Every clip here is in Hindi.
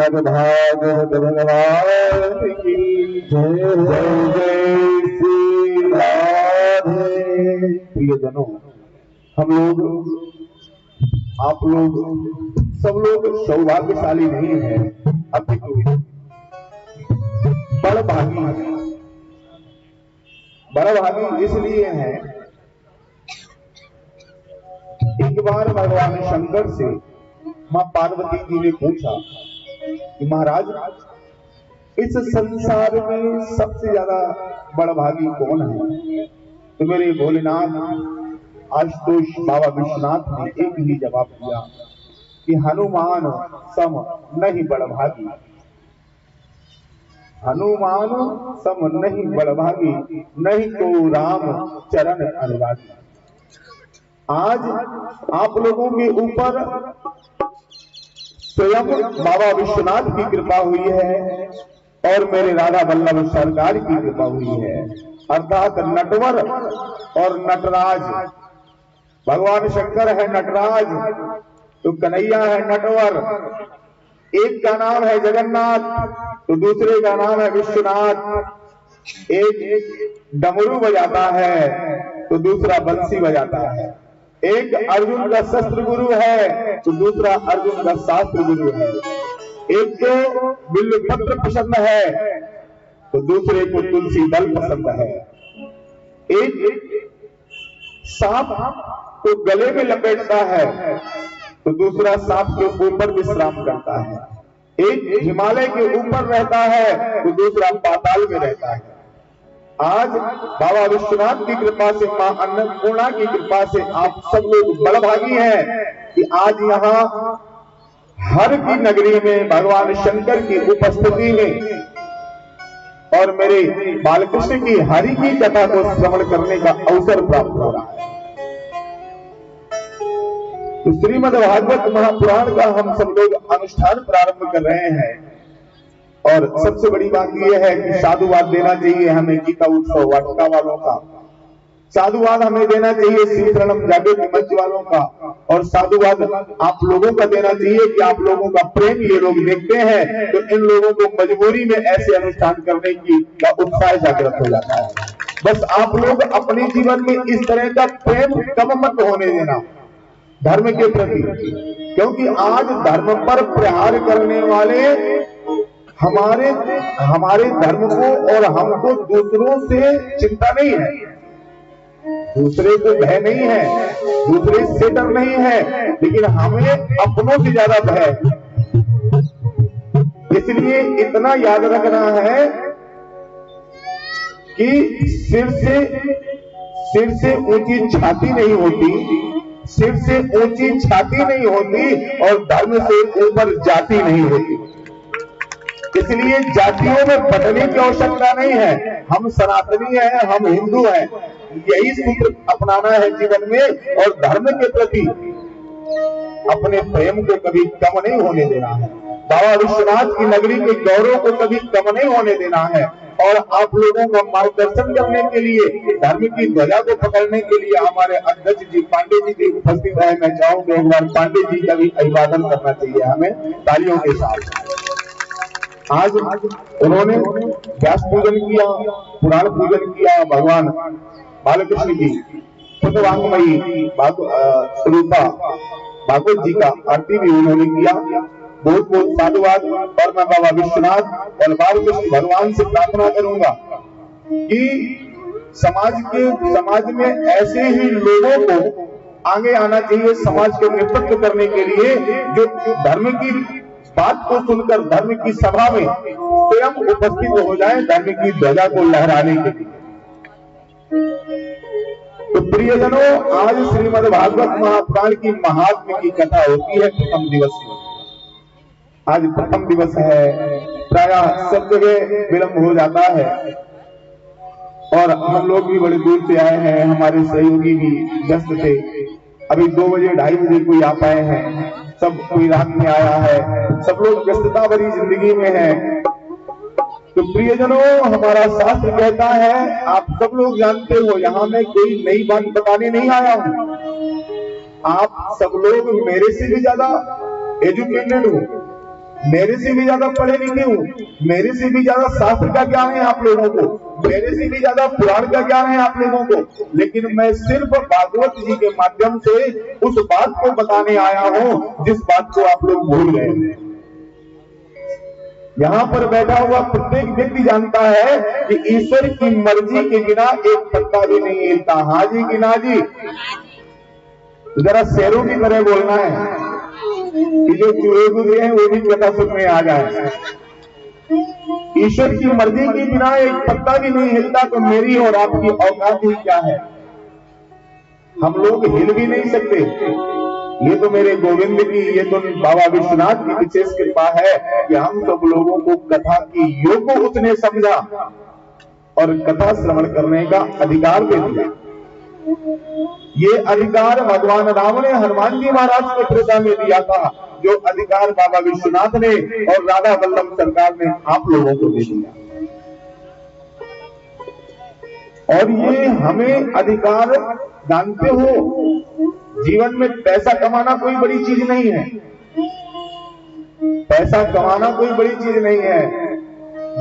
श्रीमद् भागवत भगवान की जय। जय जय श्री राधे। प्रियजनों, हम लोग, आप लोग, सब लोग सौभाग्यशाली नहीं है, अपितु बड़भागी है। बड़भागी इसलिए है, एक बार भगवान शंकर से मां पार्वती जी ने पूछा कि महाराज, इस संसार में सबसे ज्यादा बड़भागी कौन है? तो मेरे भोलेनाथ आशुतोष बाबा विश्वनाथ ने एक ही जवाब दिया कि हनुमान सम नहीं बड़भागी। हनुमान सम नहीं बड़भागी, नहीं तो राम चरण अनुरागी। आज आप लोगों के ऊपर स्वयं बाबा विश्वनाथ की कृपा हुई है और मेरे राधा वल्लभ सरकार की कृपा हुई है, अर्थात नटवर और नटराज। भगवान शंकर है नटराज, तो कन्हैया है नटवर। एक का नाम है जगन्नाथ, तो दूसरे का नाम है विश्वनाथ। एक डमरू बजाता है तो दूसरा बंसी बजाता है। एक अर्जुन का शस्त्र गुरु है तो दूसरा अर्जुन का शास्त्र गुरु है। एक को बिल्वपत्र पसंद है तो दूसरे को तुलसी दल पसंद है। एक सांप को गले में लपेटता है तो दूसरा सांप के ऊपर विश्राम करता है। एक हिमालय के ऊपर रहता है तो दूसरा पाताल में रहता है। आज बाबा विश्वनाथ की कृपा से, मां अन्नपूर्णा की कृपा से आप सब लोग बड़भागी हैं कि आज यहाँ हर की नगरी में भगवान शंकर की उपस्थिति में और मेरे बालकृष्ण की हरि की कथा को श्रवण करने का अवसर प्राप्त हो रहा है। तो श्रीमद् भागवत महापुराण का हम सब लोग अनुष्ठान प्रारंभ कर रहे हैं और सबसे बड़ी बात यह है कि साधुवाद देना चाहिए हमें गीता उत्सव वाटिका वालों का, साधुवाद हमें देना चाहिए श्री शरणम जागृति मंच वालों का, और साधुवाद आप लोगों का देना चाहिए कि आप लोगों का प्रेम ये लोग देखते हैं तो इन लोगों को मजबूरी में ऐसे अनुष्ठान करने की का उत्साह जागृत हो जाता है। बस आप लोग अपने जीवन में इस तरह का प्रेम कम मत होने देना धर्म के प्रति, क्योंकि आज धर्म पर प्रहार करने वाले हमारे धर्म को और हमको दूसरों से चिंता नहीं है, दूसरे को भय नहीं है, दूसरे से डर नहीं है, लेकिन हमें अपनों से ज्यादा भय है। इसलिए इतना याद रखना है कि सिर से ऊंची छाती नहीं होती, सिर से ऊंची छाती नहीं होती और धर्म से ऊपर जाति नहीं होती। इसलिए जातियों में बटने की आवश्यकता नहीं है। हम सनातनी हैं, हम हिंदू हैं, यही सूत्र अपनाना है जीवन में और धर्म के प्रति अपने प्रेम को कभी कम नहीं होने देना है। बाबा विश्वनाथ की नगरी के गौरव को कभी कम नहीं होने देना है। और आप लोगों का मार्गदर्शन करने के लिए, धर्म की ध्वजा को पकड़ने के लिए हमारे अध्यक्ष जी पांडे जी भी उपस्थित है। मैं चाहूंगा एक बार पांडे जी का भी अभिवादन करना चाहिए हमें तालियों के साथ। आज उन्होंने व्यास पूजन किया, पुराण पूजन किया, भगवान बालकृष्ण की पुत्रवांगमयी स्वरूपा भागवत जी का आरती भी उन्होंने किया। बहुत बहुत साधुवाद। और मैं बाबा विश्वनाथ और बालकृष्ण भगवान से प्रार्थना करूंगा कि समाज में ऐसे ही लोगों को आगे आना चाहिए समाज के नेतृत्व करने के लिए, जो धर्म की बात को सुनकर धर्म की सभा में स्वयं उपस्थित हो जाए धर्म की ध्वजा को लहराने के लिए। तो प्रियजनों, आज श्रीमद् भागवत महापुराण की महात्म्य की कथा होती है प्रथम दिवस में। आज प्रथम दिवस है, प्रायः सब जगह विलंब हो जाता है और हम लोग भी बड़े दूर से आए हैं, हमारे सहयोगी भी व्यस्त थे। अभी 2 बजे 2:30 बजे कोई आ पाए हैं, सब कोई रात में आया है, सब लोग व्यस्तता भरी जिंदगी में हैं। तो प्रियजनों, हमारा शास्त्र कहता है, आप सब लोग जानते हो, यहाँ मैं कोई नई बात बताने नहीं आया हूँ। आप सब लोग मेरे से भी ज्यादा एजुकेटेड हो, मेरे से भी ज्यादा पढ़े लिखे हूँ, मेरे से भी ज्यादा शास्त्र का ज्ञान है आप लोगों को, मेरे से भी ज्यादा पुराण का ज्ञान है आप लोगों को, लेकिन मैं सिर्फ भागवत जी के माध्यम से उस बात को बताने आया हूँ जिस बात को आप लोग भूल गए हैं। यहाँ पर बैठा हुआ प्रत्येक व्यक्ति जानता है कि ईश्वर की मर्जी के बिना एक पत्ता भी नहीं हिलता। हाँ जी कि ना जी? जरा शेरों की तरह बोलना है कि जो चूहे गुजरे हैं वो भी कथा सुनने आ जाए। ईश्वर की मर्जी के बिना एक पत्ता भी नहीं हिलता, तो मेरी और आपकी औकात ही क्या है? हम लोग हिल भी नहीं सकते। ये तो मेरे गोविंद की, ये तो बाबा विश्वनाथ की विशेष कृपा है कि हम सब लोगों को कथा की योग को उसने समझा और कथा श्रवण करने का अधिकार दे दिया। ये अधिकार भगवान राम ने हनुमान जी महाराज को प्रजा में दिया था, जो अधिकार बाबा विश्वनाथ ने और राधा वल्लभ सरकार ने आप लोगों को दे दिया। और ये हमें अधिकार, जानते हो, जीवन में पैसा कमाना कोई बड़ी चीज नहीं है। पैसा कमाना कोई बड़ी चीज नहीं है,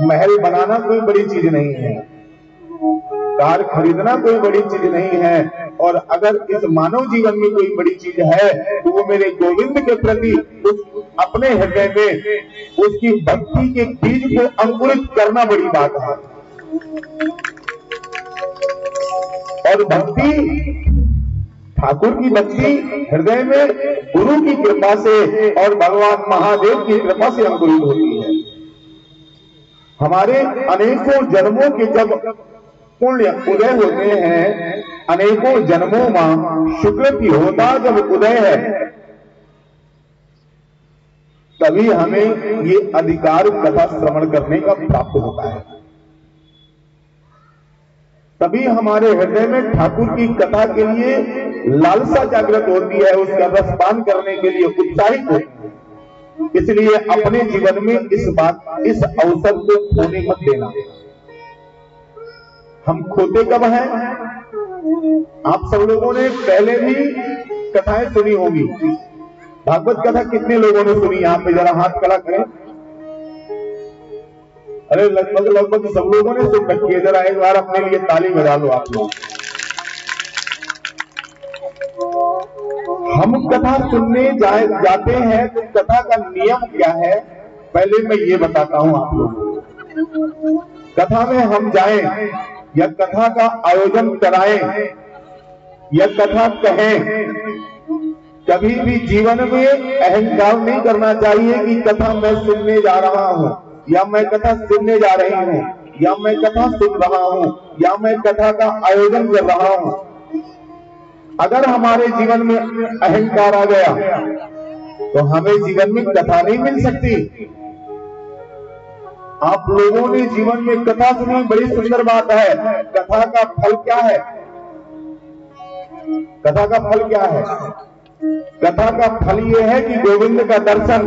महल बनाना कोई बड़ी चीज नहीं है, कार खरीदना कोई बड़ी चीज नहीं है। और अगर इस मानव जीवन में कोई बड़ी चीज है तो वो मेरे गोविंद के प्रति उस अपने हृदय में उसकी भक्ति के बीज को अंकुरित करना बड़ी बात है। और भक्ति, ठाकुर की भक्ति हृदय में गुरु की कृपा से और भगवान महादेव की कृपा से अंकुरित होती है। हमारे अनेकों जन्मों के जब पुण्य उदय होते हैं, अनेकों जन्मों में शुक्ल की होता जब उदय है, तभी हमें ये अधिकार कथा श्रवण करने का प्राप्त होता है। तभी हमारे हृदय में ठाकुर की कथा के लिए लालसा जागृत होती है, उसका रसपान करने के लिए उत्साहित होती है। इसलिए अपने जीवन में इस अवसर को खोने मत देना। हम खोते कब हैं? आप सब लोगों ने पहले भी कथाएं सुनी होगी। भागवत कथा कितने लोगों ने सुनी? यहाँ पे जरा हाथ खड़ा करें। अरे लगभग सब लोगों ने सुन रखी है। जरा एक बार अपने लिए ताली बजा लो आप लोग। हम कथा सुनने जाते हैं तो कथा का नियम क्या है, पहले मैं ये बताता हूं आप लोगों को। कथा में हम जाएं या कथा का आयोजन कराएं या कथा कहें, कभी भी जीवन में अहंकार नहीं करना चाहिए कि कथा मैं सुनने जा रहा हूं, या मैं कथा सुनने जा रही हूं, या मैं कथा सुन रहा हूं, या मैं कथा का आयोजन कर रहा हूं। अगर हमारे जीवन में अहंकार आ गया तो हमें जीवन में कथा नहीं मिल सकती। आप लोगों ने जीवन में कथा सुनी, बड़ी सुंदर बात है। कथा का फल क्या है? कथा का फल क्या है? कथा का फल यह है कि गोविंद का दर्शन।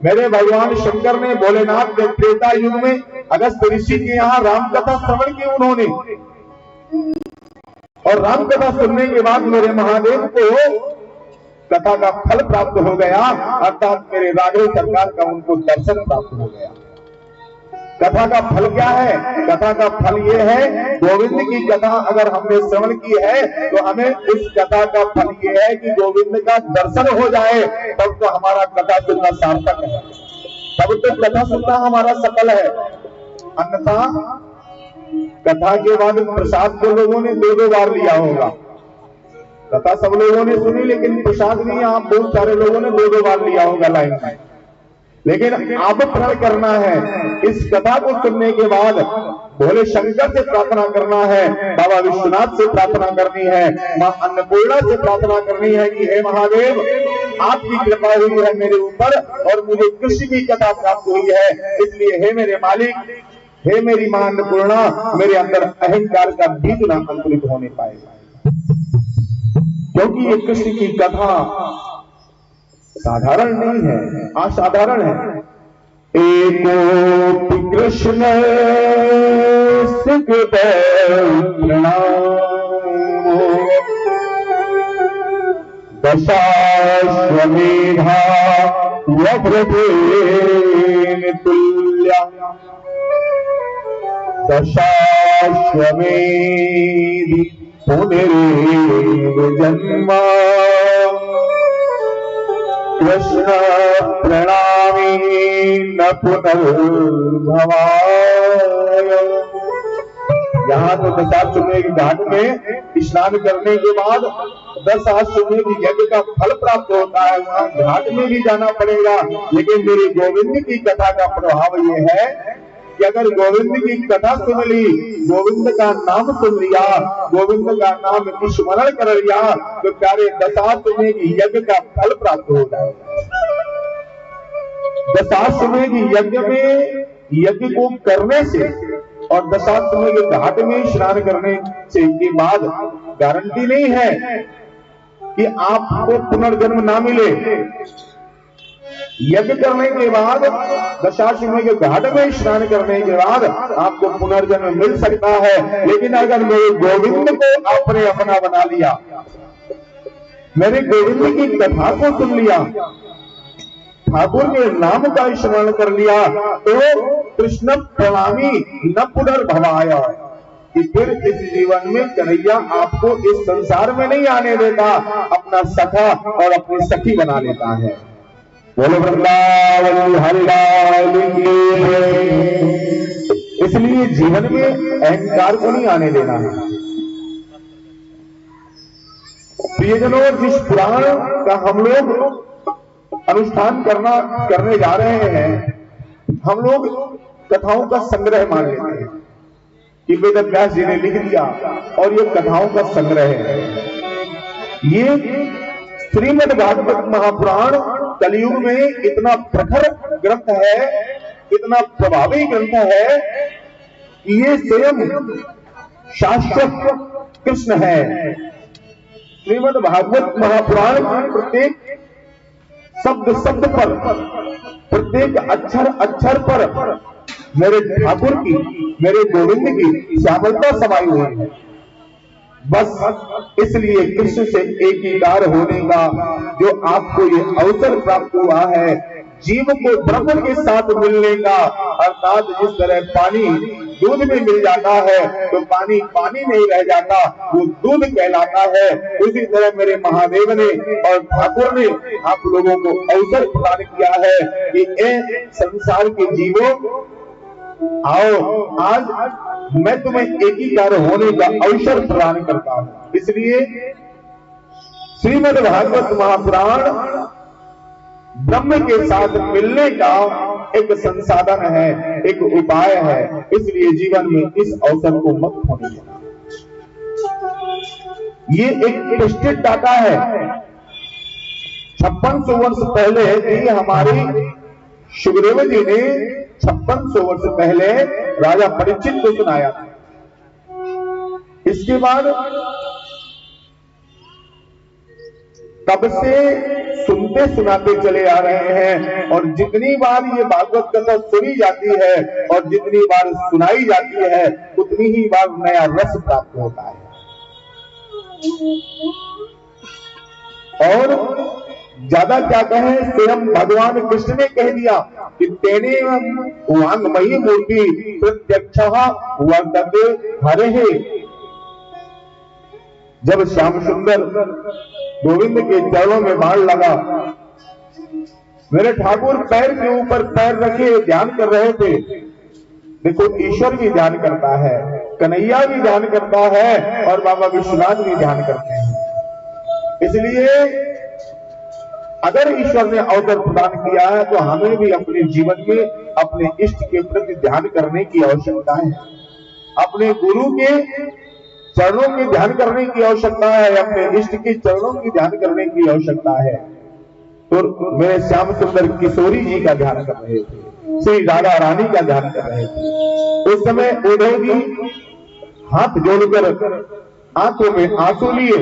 मेरे भगवान शंकर ने, भोलेनाथ ने त्रेता युग में अगस्त्य ऋषि के यहाँ राम कथा श्रवण की उन्होंने, और राम कथा सुनने के बाद मेरे महादेव को कथा का फल प्राप्त हो गया, अर्थात मेरे राघव सरकार का उनको दर्शन प्राप्त हो गया। कथा का फल क्या है? कथा का फल ये है, गोविंद की कथा अगर हमने श्रवण की है तो हमें उस कथा का फल ये है कि गोविंद का दर्शन हो जाए, तब तो हमारा कथा सुनना सार्थक है, तब तो कथा सुनना हमारा सफल है। अन्यथा कथा के बाद प्रसाद तो लोगों ने दो बार लिया होगा। कथा सब लोगों ने सुनी, लेकिन प्रसाद भी आप बहुत सारे लोगों ने दो बार लिया होगा लाइन में। लेकिन अब प्रण करना है, इस कथा को सुनने के बाद भोले शंकर से प्रार्थना करना है, बाबा विश्वनाथ से प्रार्थना करनी है, मां अन्नपूर्णा से प्रार्थना करनी है कि हे महादेव, आपकी कृपा हुई है मेरे ऊपर और मुझे कृष्ण की कथा प्राप्त हुई है, इसलिए हे मेरे मालिक, हे मेरी मां अन्नपूर्णा, मेरे अंदर अहंकार का बीज ना अंकुरित होने पाएगा। क्योंकि ये कृष्ण की कथा साधारण नहीं है, असाधारण है। एको कृष्ण दशाश्वमेधा व्यभ्रतेन तुल्या दशाश्वमेधि पुनरेव जन्म कृष्ण प्रणामी न पुनर्भवाय। यहाँ तो दशाश्वमेध घाट में स्नान करने के बाद 10 अश्वमेध यज्ञ का फल प्राप्त होता है, वहां घाट में भी जाना पड़ेगा। लेकिन मेरे गोविंद की कथा का प्रभाव ये है कि अगर गोविंद की कथा सुन ली, गोविंद का नाम सुन लिया, गोविंद का नाम स्मरण कर लिया, तो प्यारे दशाश्वमेध यज्ञ का फल प्राप्त हो जाएगा। दशाश्वमेध यज्ञ में यज्ञ को करने से और दशाश्वमेध घाट में स्नान करने से के बाद गारंटी नहीं है कि आपको पुनर्जन्म ना मिले। यज्ञ करने के बाद दशाश्वमेध घाट में स्नान करने के बाद आपको पुनर्जन्म मिल सकता है। लेकिन अगर मेरे गोविंद को आपने अपना बना लिया, मेरे गोविंद की कथा को सुन लिया, ठाकुर के नाम का स्मरण कर लिया, तो कृष्ण प्रणामी न पुनर्भवाय, कि फिर इस जीवन में कन्हैया आपको इस संसार में नहीं आने देता, अपना सखा और अपनी सखी बना लेता है। बोलो वृंदावन हरि लाल की। इसलिए जीवन में अहंकार को नहीं आने देना है। प्रियजनों, जिस पुराण का हम लोग अनुष्ठान करने जा रहे हैं, हम लोग कथाओं का संग्रह मान लेते हैं कि वेद व्यास जी ने लिख दिया और ये कथाओं का संग्रह है। ये श्रीमद् भागवत महापुराण कलयुग में इतना प्रखर ग्रंथ है, इतना प्रभावी ग्रंथ है कि ये स्वयं शाश्वत कृष्ण है। श्रीमद् भागवत महापुराण की प्रत्येक शब्द शब्द पर, प्रत्येक अक्षर अक्षर पर मेरे ठाकुर की, मेरे गोविंद की श्यामलता समाई हुई है। बस इसलिए कृष्ण से एकीकार होने का जो आपको ये अवसर प्राप्त हुआ है, जीव को ब्रह्म के साथ मिलने का, अर्थात जिस तरह पानी दूध में मिल जाता है तो पानी पानी नहीं रह जाता, वो दूध कहलाता है। उसी तरह मेरे महादेव ने और ठाकुर ने आप लोगों को अवसर प्रदान किया है कि ए संसार के जीवों, आओ आज मैं तुम्हें एकीकार होने का अवसर प्रदान करता हूं। इसलिए श्रीमद् भागवत महापुराण ब्रह्म के साथ मिलने का एक संसाधन है, एक उपाय है। इसलिए जीवन में इस अवसर को मत खोने देना। ये एक टेस्टेड डाटा है। 5600 वर्ष पहले ही हमारी सुखदेव जी ने 5600 वर्ष पहले राजा परीक्षित को सुनाया था। इसके बाद तब से सुनते सुनाते चले आ रहे हैं, और जितनी बार ये भागवत कथा सुनी जाती है और जितनी बार सुनाई जाती है, उतनी ही बार नया रस प्राप्त होता है। और ज्यादा क्या कहें, स्वयं भगवान कृष्ण ने कह दिया कि तेने वांगमयी मूर्ति प्रत्यक्षः वर्तते हरेः। जब श्याम सुंदर गोविंद के चरणों में बाण लगा, मेरे ठाकुर पैर के ऊपर पैर रखे ध्यान कर रहे थे। देखो, ईश्वर भी ध्यान करता है, कन्हैया भी ध्यान करता है और बाबा विश्वनाथ भी ध्यान करते हैं। इसलिए अगर ईश्वर ने अवसर प्रदान किया है तो हमें भी अपने जीवन में अपने इष्ट के प्रति ध्यान करने की आवश्यकता है, अपने गुरु के चरणों की ध्यान करने की आवश्यकता है, अपने इष्ट के चरणों की ध्यान करने की आवश्यकता है। तो मेरे श्याम सुंदर किशोरी जी का ध्यान कर रहे थे, श्री राधा रानी का ध्यान कर रहे थे। उस समय उदय जी हाथ जोड़कर आंखों में आंसू लिए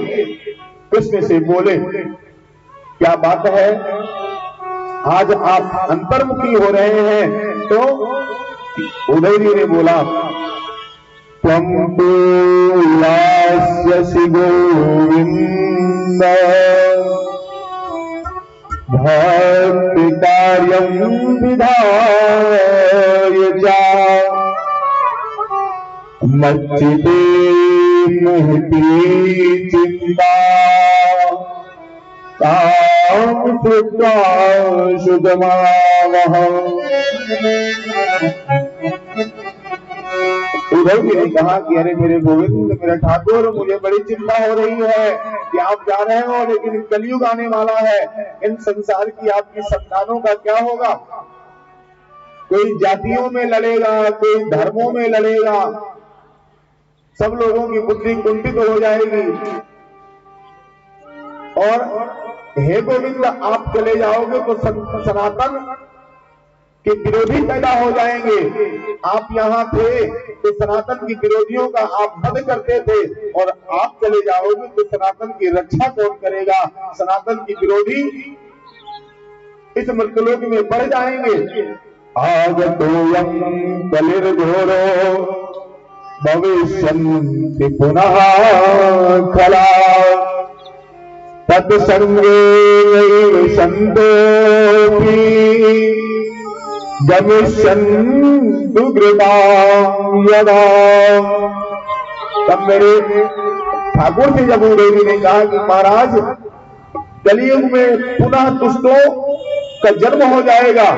कृष्ण से बोले, क्या बात है, आज आप अंतर्मुखी हो रहे हैं? तो उदय जी ने बोला, त्वं तु यास्यसि गोविन्द भक्ति कार्यं विधाय च मच्चिते महती चिंता उधर भी ने कहा कि अरे मेरे गोविंद, मेरा ठाकुर, मुझे बड़ी चिंता हो रही है कि आप जा रहे हो, लेकिन कलयुग आने वाला है, इन संसार की आपकी संतानों का क्या होगा? कोई जातियों में लड़ेगा, कोई धर्मों में लड़ेगा, सब लोगों की बुद्धि कुंठित हो जाएगी। और हे गोविंद, आप चले जाओगे तो सनातन के विरोधी पैदा हो जाएंगे। आप यहाँ थे तो सनातन की विरोधियों का आप वध करते थे, और आप चले जाओगे तो सनातन की रक्षा कौन करेगा? सनातन की विरोधी इस मृतलोक में बढ़ जाएंगे। आगतोयं कलिर्घोरो भविष्यन्ति पुनः खला तत्संगेनैव सन्तोऽपि गमिष्यन्तु कृपां यदा। तब मेरे ठाकुर से जब देवी ने कहा कि महाराज, कलियुग में पुनः दुष्टों का जन्म हो जाएगा,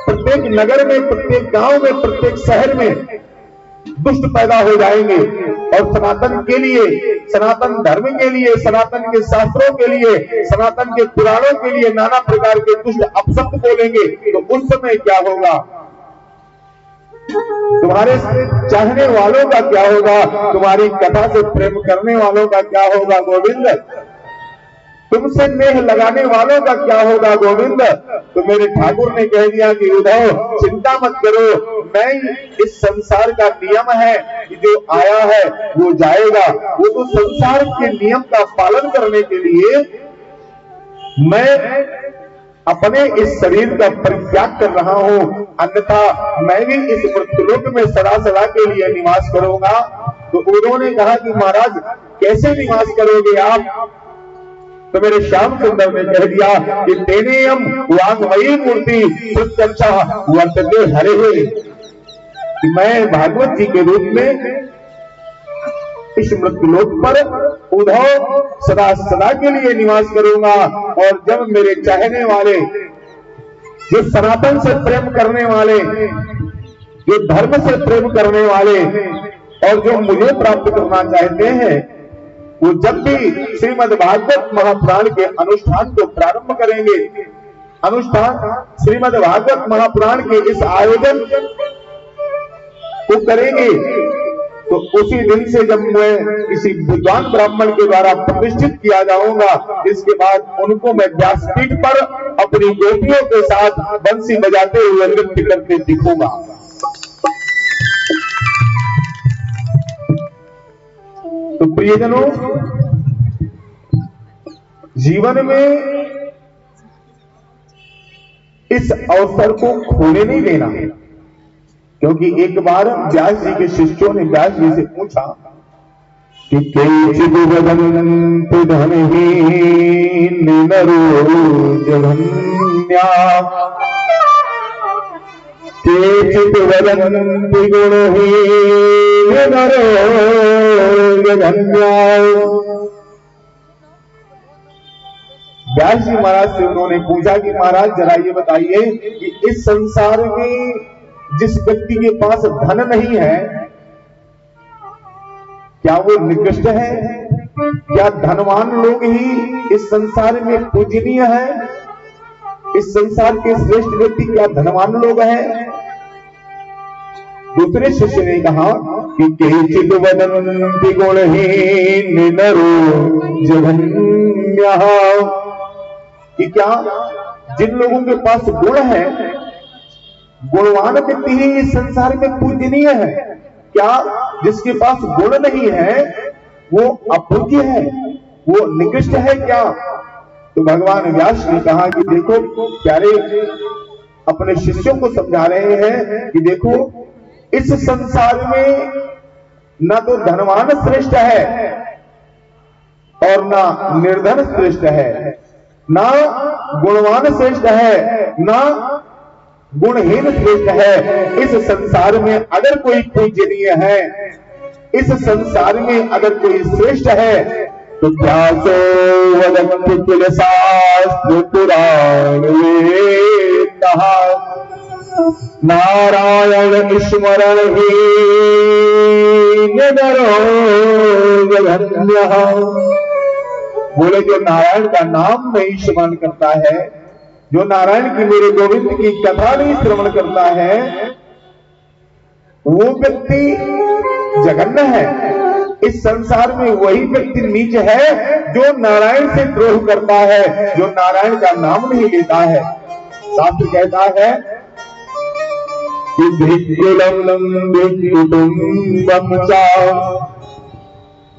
प्रत्येक नगर में, प्रत्येक गांव में, प्रत्येक शहर में दुष्ट पैदा हो जाएंगे, और सनातन के लिए, सनातन धर्म के लिए, सनातन के शास्त्रों के लिए, सनातन के पुराणों के लिए नाना प्रकार के दुष्ट अपशब्द बोलेंगे। तो उस समय क्या होगा? तुम्हारे चाहने वालों का क्या होगा? तुम्हारी कथा से प्रेम करने वालों का क्या होगा गोविंद? तुमसे नेह लगाने वालों का क्या होगा गोविंद? तो मेरे ठाकुर ने कह दिया कि उद्धव, चिंता मत करो, मैं इस संसार का नियम है कि जो आया है वो जाएगा। वो तो संसार के नियम का पालन करने के लिए मैं अपने इस शरीर का परित्याग कर रहा हूं, अन्यथा मैं भी इस मृत्युलोक में सदा सदा के लिए निवास करूंगा। तो उन्होंने कहा कि महाराज, कैसे निवास करोगे आप? तो मेरे श्याम सुंदर ने कह दिया कि तेनेयम वांगमयी मूर्ति प्रत्यक्षा वर्तते हरे हुए, कि मैं भागवत जी के रूप में इस मृत्युलोक पर उद्धव सदा सदा के लिए निवास करूंगा। और जब मेरे चाहने वाले, जो सनातन से प्रेम करने वाले, जो धर्म से प्रेम करने वाले, और जो मुझे प्राप्त करना चाहते हैं, वो जब भी श्रीमद् भागवत महापुराण के अनुष्ठान को प्रारंभ करेंगे, अनुष्ठान श्रीमद् भागवत महापुराण के इस आयोजन को करेंगे, तो उसी दिन से जब मैं किसी विद्वान ब्राह्मण के द्वारा प्रतिष्ठित किया जाऊंगा, इसके बाद उनको मैं व्यासपीठ पर अपनी गोपियों के साथ बंसी बजाते हुए नृत्य करते दिखूंगा। तो प्रियजनों, जीवन में इस अवसर को खोने नहीं देना, क्योंकि एक बार व्यास जी के शिष्यों ने व्यास जी से पूछा कि केचिद् वदन्ति धनहीन नरो जघन्या, केचिद् वदन्ति गुणहीन नरो जघन्या। व्यास जी महाराज से उन्होंने पूछा कि महाराज, जरा ये बताइए कि इस संसार में जिस व्यक्ति के पास धन नहीं है, क्या वो निकृष्ट है? क्या धनवान लोग ही इस संसार में पूजनीय है? इस संसार के श्रेष्ठ व्यक्ति क्या धनवान लोग हैं? दूसरे शिष्य ने कहा कि केचिद् वदन्ति गुणहीन नरो जघन्यः, कि क्या जिन लोगों के पास गुण है, गुणवान व्यक्ति ही इस संसार में पूजनीय है, क्या जिसके पास गुण नहीं है वो अपूज्य है, वो निकृष्ट है क्या? तो भगवान व्यास ने कहा कि देखो प्यारे, अपने शिष्यों को समझा रहे हैं कि देखो, इस संसार में न तो धनवान श्रेष्ठ है, और ना निर्धन श्रेष्ठ है, ना गुणवान श्रेष्ठ है, ना गुणहीन श्रेष्ठ है। इस संसार में अगर कोई पूजनीय है, इस संसार में अगर कोई श्रेष्ठ है, तो क्या सो वदन्ति किल शास्त्र पुराण वेद कहा, नारायण स्मरण ही नरो धन्य। बोले जो नारायण का नाम नहीं स्मरण करता है, जो नारायण की मेरे गोविंद की कथा नहीं श्रवण करता है, वो व्यक्ति जघन्य है। इस संसार में वही व्यक्ति नीच है जो नारायण से द्रोह करता है, जो नारायण का नाम नहीं लेता है। शास्त्र कहता है कि भिक्कुलम भिक्कुटुम्बम च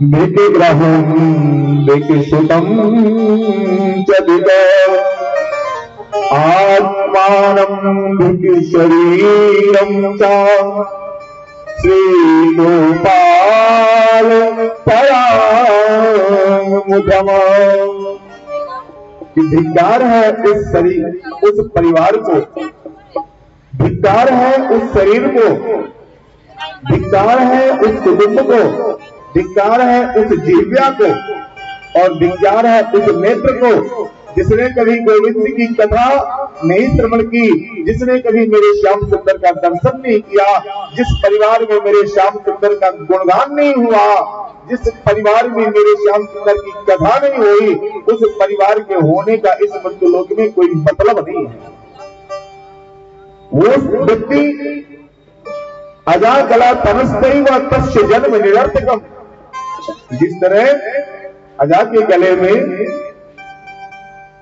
भिक्कुग्रहं भिक्कुसुतं च विदः आत्मानं भिक्कुशरीरं च श्री गोपाल परामुदम। धिक्कार है उस शरीर, उस परिवार को, धिक्कार है उस शरीर को, धिक्कार है उस कुटुंब को, धिक्कार है उस जिह्वा को, और धिक्कार है उस नेत्र को जिसने कभी गोविंद की कथा नहीं श्रवण की, जिसने कभी मेरे श्याम सुंदर का दर्शन नहीं किया, जिस परिवार में मेरे श्याम सुंदर का गुणगान नहीं हुआ, जिस परिवार में मेरे श्याम सुंदर की कथा नहीं हुई, उस परिवार के होने का इस मृत्युलोक में कोई मतलब नहीं है। वो व्यक्ति अजा कला तमस्तई व तस्य जन्म निरर्थकम। जिस तरह अजा के गले में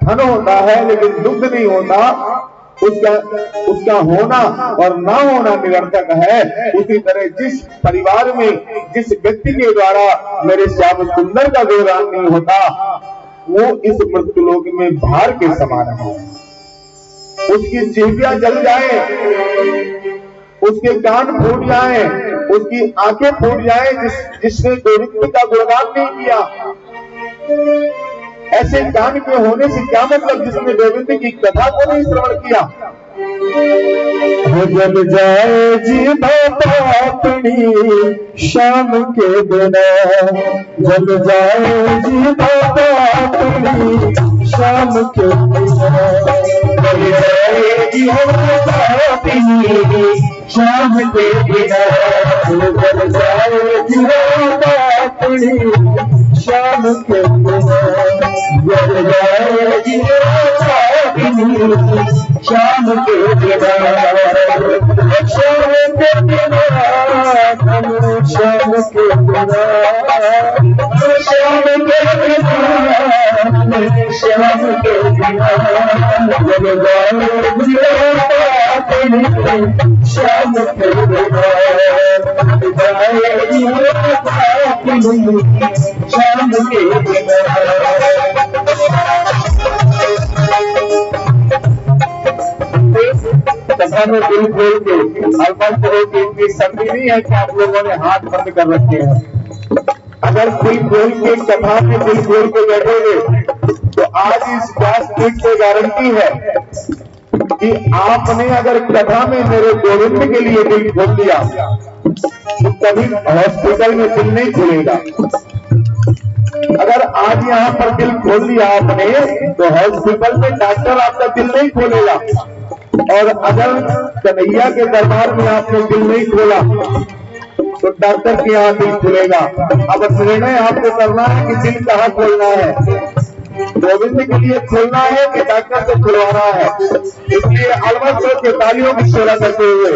धन होता है लेकिन दुग्ध नहीं होता, उसका होना और ना होना निरर्थक है, उसी तरह जिस परिवार में जिस व्यक्ति के द्वारा मेरे श्याम सुंदर का गुणगान नहीं होता, वो इस मृत्युलोक में भार के समान है। उसकी जिह्वा जल जाए, उसके कान फूट जाए, उसकी आंखें फूट जाए, जिसने गोविंद का गुणगान नहीं किया। ऐसे कान के होने से क्या मतलब जिसने गोविंद की कथा को नहीं श्रवण किया। जल जाए जीवा अपनी शाम के बिना, जल जाए जीवा अपनी शाम के बिना, जल जाए जीवा अपनी शाम के बिना, जल जाए जीवा अपनी शाम के बिना, जल जाए जीवा अपनी शाम के बिना, शाम के बिना, शाम के बिना, शाम के बिना, शाम के बिना, जल जाए जीवा अपनी शाम के बिना, जाए जीवा अपनी शाम के बिना। कथा में दिल खोल के अर्पण करो कि इनकी शक्ति नहीं है कि आप लोगों ने हाथ बंद कर रखे हैं। अगर दिल खोल के कथा में दिल खोल के बैठोगे तो आज इस व्यासपीठ से गारंटी है कि आपने अगर कथा में मेरे गोविंद के लिए दिल खोल दिया तो कभी हॉस्पिटल में दिल नहीं खुलेगा। अगर आज यहाँ पर दिल खोल दिया आपने तो हॉस्पिटल में डॉक्टर आपका दिल नहीं खोलेगा, और अगर कन्हैया के दरबार में आपने दिल नहीं खोला तो डॉक्टर के यहाँ दिल खुलेगा। अब निर्णय आपको करना है कि दिल कहाँ खोलना है, गोविंद के लिए खोलना है कि डॉक्टर से खुलवाना है। इसलिए अलमत के तालियों की सेवा करते हुए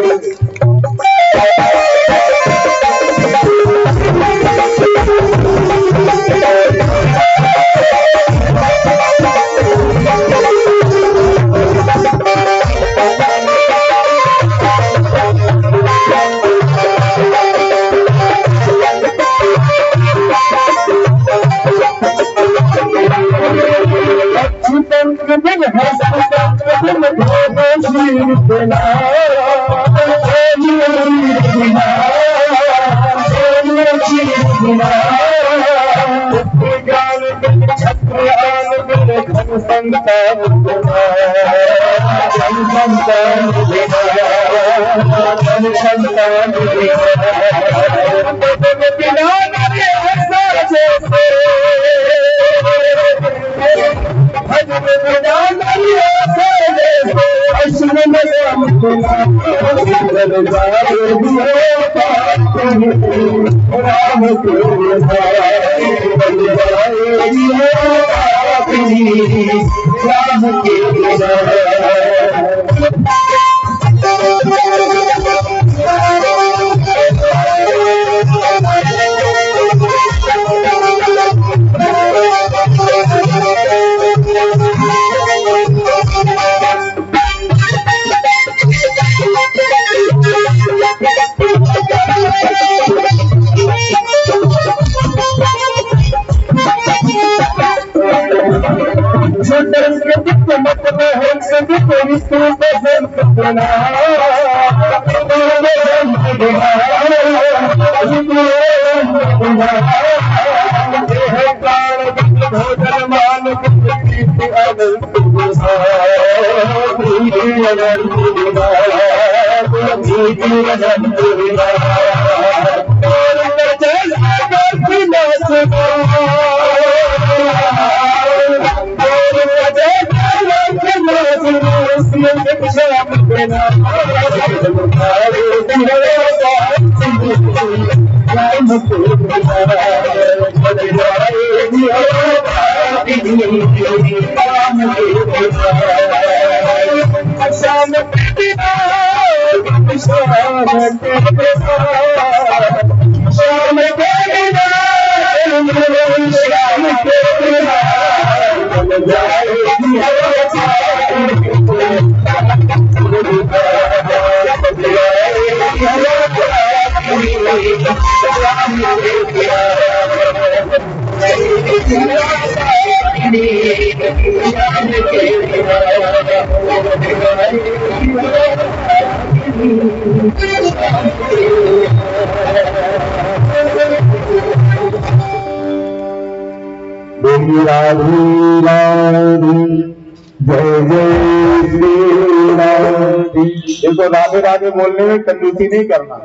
देखो, राधे राधे बोलने में कंजूसी नहीं करना।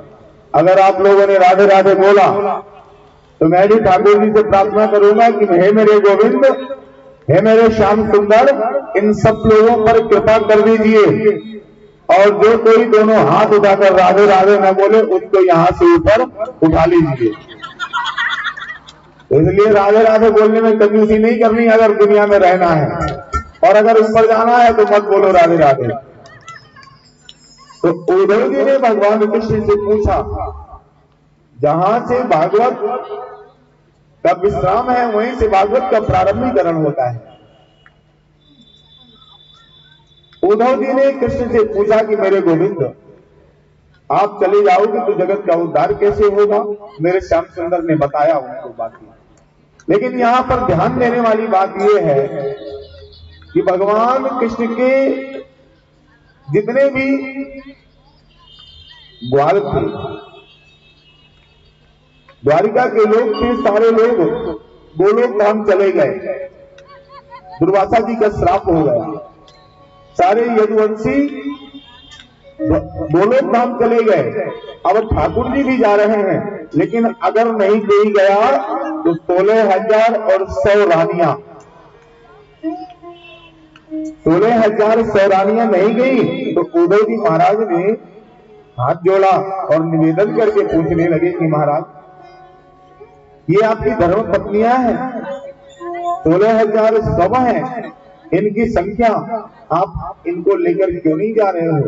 अगर आप लोगों ने राधे राधे बोला तो मैं भी ठाकुर जी से प्रार्थना करूंगा कि हे मेरे गोविंद, हे मेरे श्याम सुंदर, इन सब लोगों पर कृपा कर दीजिए, और जो कोई दोनों हाथ उठाकर राधे राधे न बोले उसको यहां से ऊपर उठा लीजिए। इसलिए राधे राधे बोलने में कंजूसी नहीं करनी अगर दुनिया में रहना है, और अगर ऊपर जाना है तो मत बोलो राधे राधे। तो उद्धव जी ने भगवान कृष्ण से पूछा, जहां से भागवत का विश्राम है वहीं से भागवत का प्रारंभीकरण होता है। उद्धव जी ने कृष्ण से पूछा कि मेरे गोविंद, आप चले जाओगे तो जगत का उद्धार कैसे होगा? मेरे श्याम सुंदर ने बताया उनको बाकी। लेकिन यहां पर ध्यान देने वाली बात यह है कि भगवान कृष्ण के जितने भी ग्वाल थे, द्वारिका के लोग थे, सारे लोग गोलोक धाम चले गए। दुर्वासा जी का श्राप हो गया, सारे यदुवंशी गोलोक धाम चले गए। अब ठाकुर जी भी जा रहे हैं, लेकिन अगर नहीं कोई गया तो 16,000 और 100 रानियां, 16,000 रानियां नहीं गई तो उद्धव जी महाराज ने हाथ जोड़ा और निवेदन करके पूछने लगे कि महाराज, ये आपकी धर्म पत्नियां हैं, 16,000 सब हैं, इनकी संख्या आप इनको लेकर क्यों नहीं जा रहे हो?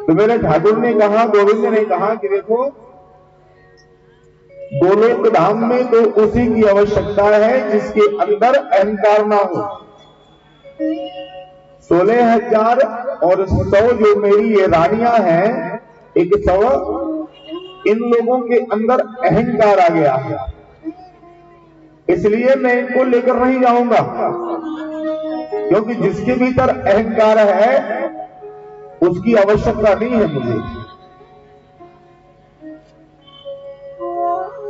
तो मेरे ठाकुर ने कहा, गोविंद ने कहा कि देखो, गोलोक धाम में तो उसी की आवश्यकता है जिसके अंदर अहंकार ना हो। 16,000 और 100 जो मेरी ये रानियां हैं, 100, इन लोगों के अंदर अहंकार आ गया है, इसलिए मैं इनको लेकर नहीं जाऊंगा। क्योंकि जिसके भीतर अहंकार है उसकी आवश्यकता नहीं है मुझे,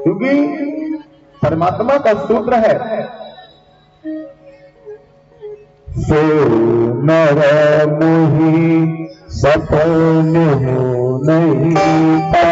क्योंकि परमात्मा का सूत्र है जो नर मोही सफल हो नहीं है।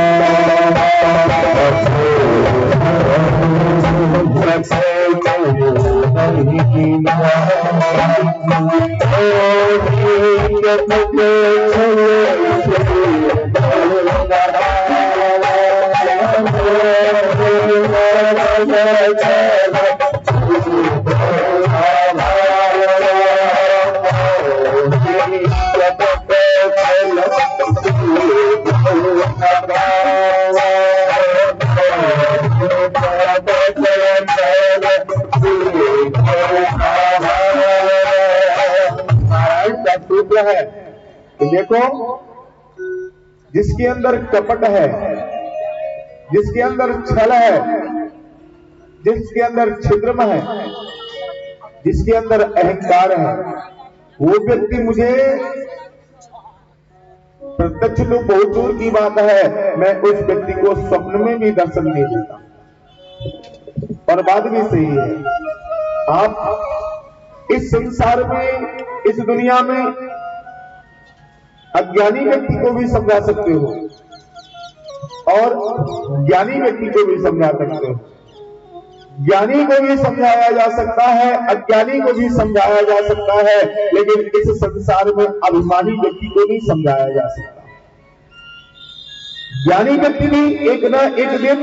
देखो, जिसके अंदर कपट है, जिसके अंदर छल है, जिसके अंदर छिद्रम है, जिसके अंदर अहंकार है, वो व्यक्ति मुझे प्रत्यक्ष तो बहुत दूर की बात है, मैं उस व्यक्ति को स्वप्न में भी दर्शन नहीं देता। और बात भी सही है। आप इस संसार में, इस दुनिया में अज्ञानी व्यक्ति को भी समझा सकते हो और ज्ञानी व्यक्ति को भी समझा सकते हो। ज्ञानी को भी समझाया जा सकता है, अज्ञानी को भी समझाया जा सकता है, लेकिन इस संसार में अभिमानी व्यक्ति को नहीं समझाया जा सकता। ज्ञानी व्यक्ति भी एक न एक दिन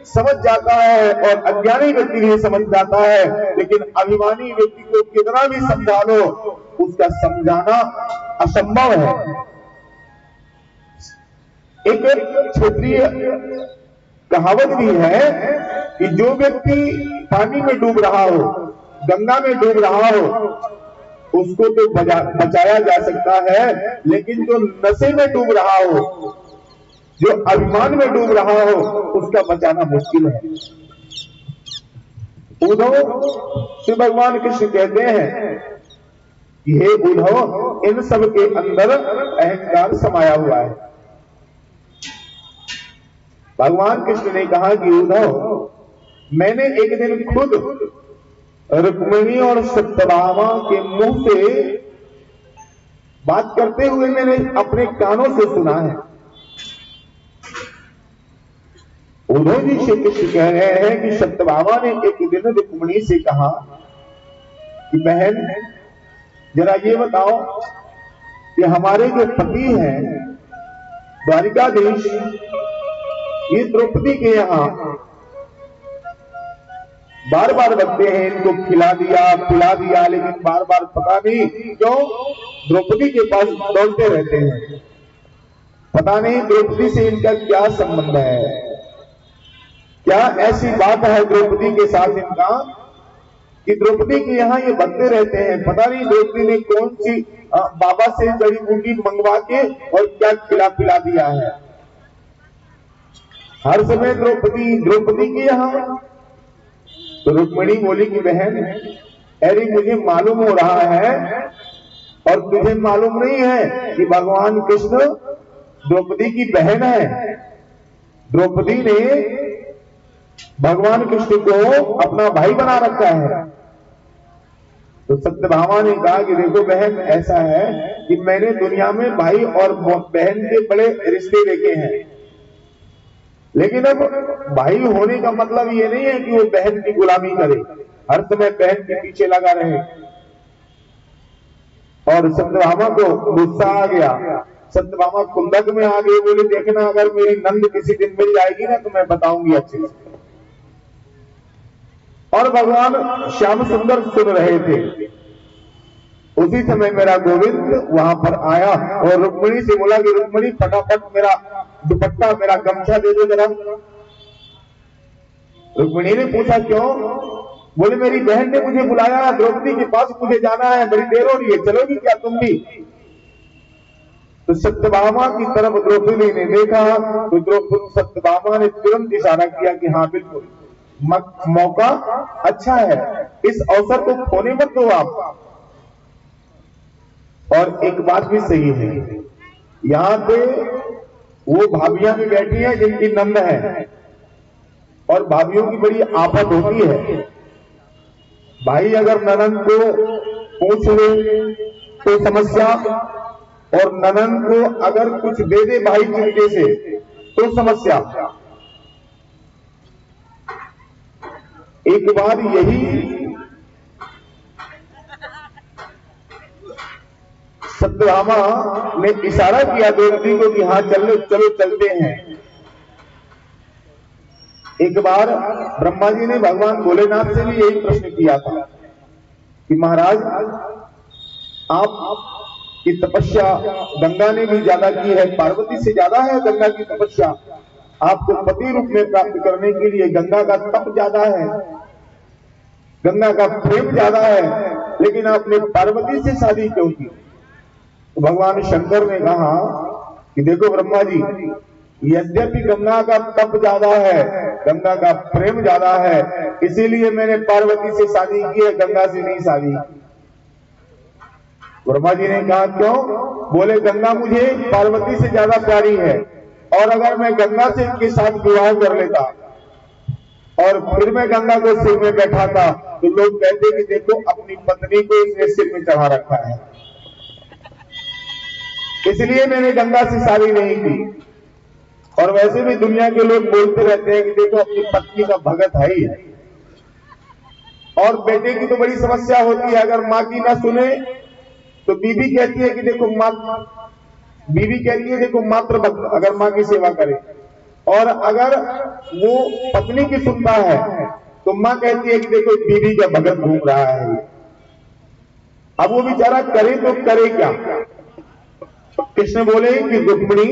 समझ जाता है और अज्ञानी व्यक्ति भी समझ जाता है, लेकिन अभिमानी व्यक्ति को कितना भी समझा लो, उसका समझाना असंभव है। एक क्षेत्रीय कहावत भी है कि जो व्यक्ति पानी में डूब रहा हो, गंगा में डूब रहा हो, उसको तो बचाया जा सकता है, लेकिन जो नशे में डूब रहा हो, जो अभिमान में डूब रहा हो, उसका बचाना मुश्किल है। उद्धव, श्री भगवान कृष्ण कहते हैं कि हे उद्धव, इन सब के अंदर अहंकार समाया हुआ है। भगवान कृष्ण ने कहा कि उद्धव, मैंने एक दिन खुद रुक्मिणी और सत्यभामा के मुंह से बात करते हुए मैंने अपने कानों से सुना है। उद्धव जी श्री कृष्ण कह रहे हैं कि सत्यभामा ने एक दिन रुक्मिणी से कहा कि बहन, जरा ये बताओ कि हमारे जो पति हैं द्वारिकाधीश, ये द्रौपदी के यहाँ बार बार बकते हैं, इनको खिला दिया पिला दिया, लेकिन बार बार पता नहीं क्यों द्रौपदी के पास दौड़ते रहते हैं। पता नहीं द्रौपदी से इनका क्या संबंध है, क्या ऐसी बात है द्रौपदी के साथ इनका कि द्रौपदी के यहाँ ये बकते रहते हैं। पता नहीं द्रौपदी ने कौन सी बाबा से जड़ी बूटी मंगवा के और क्या खिला पिला दिया है। हर समय द्रौपदी के यहाँ। तो रुक्मिणी बोली कि बहन, अरे मुझे मालूम हो रहा है और तुझे मालूम नहीं है कि भगवान कृष्ण द्रौपदी की बहन है। द्रौपदी ने भगवान कृष्ण को अपना भाई बना रखा है। तो सत्यभामा ने कहा कि देखो बहन, ऐसा है कि मैंने दुनिया में भाई और बहन के बड़े रिश्ते देखे हैं, लेकिन अब भाई होने का मतलब ये नहीं है कि वो बहन की गुलामी करे, हर समय बहन के पीछे लगा रहे। और सत्यभामा को गुस्सा आ गया। सत्यभामा कुंदक में आ गई, बोली देखना अगर मेरी नंद किसी दिन मिल जाएगी ना तो मैं बताऊंगी अच्छे से। और भगवान श्याम सुंदर सुन रहे थे। उसी समय मेरा गोविंद वहां पर आया और रुक्मिणी से बोला कि रुक्मिणी फटाफट मेरा दुपट्टा, मेरा गमछा दे दो जरा। रुक्मिणी ने पूछा क्यों? बोले मेरी बहन ने मुझे बुलाया, द्रौपदी के पास मुझे जाना है, बड़ी देर हो रही है, चलोगी क्या तुम भी? तो सत्यभामा की तरफ द्रौपदी ने देखा तो सत्यभामा ने तुरंत इशारा किया कि हाँ बिल्कुल, मौका अच्छा है, इस अवसर को खोने मत दो आप। और एक बात भी सही है, यहां पे वो भाभियां भी बैठी हैं जिनकी नंद है, और भाभियों की बड़ी आफत होती है। भाई अगर ननंद को पूछ ले तो समस्या, और ननन को अगर कुछ दे दे भाई चुनके से तो समस्या। एक बार यही सत्यभामा ने इशारा किया द्रौपदी को कि हाँ चलो चलो चलते हैं। एक बार ब्रह्मा जी ने भगवान भोलेनाथ से भी यही प्रश्न किया था कि महाराज आप की तपस्या गंगा ने भी ज्यादा की है, पार्वती से ज्यादा है गंगा की तपस्या। आपको पति रूप में प्राप्त करने के लिए गंगा का तप ज्यादा है, गंगा का प्रेम ज्यादा है, लेकिन आपने पार्वती से शादी क्यों की? तो भगवान शंकर ने कहा कि देखो ब्रह्मा जी, यद्यपि गंगा का तप ज्यादा है, गंगा का प्रेम ज्यादा है, इसीलिए मैंने पार्वती से शादी की है, गंगा से नहीं शादी। ब्रह्मा जी ने कहा क्यों? बोले गंगा मुझे पार्वती से ज्यादा प्यारी है, और अगर मैं गंगा से के साथ विवाह कर लेता और फिर मैं गंगा को सिर में बैठाता तो लोग कहते कि देखो अपनी पत्नी को इसने सिर में चढ़ा रखा है, इसलिए मैंने गंगा से शादी नहीं की। और वैसे भी दुनिया के लोग बोलते रहते हैं कि देखो अपनी पत्नी का भगत है ही। और बेटे की तो बड़ी समस्या होती है, अगर माँ की ना सुने तो बीवी कहती है कि देखो बीवी कह रही है देखो मात्र भक्त, अगर माँ की सेवा करे, और अगर वो पत्नी की सुनता है तो माँ कहती है कि देखो बीवी का भगत घूम रहा है। अब वो बेचारा करे तो करे क्या? कृष्ण बोले कि रुक्मिणी,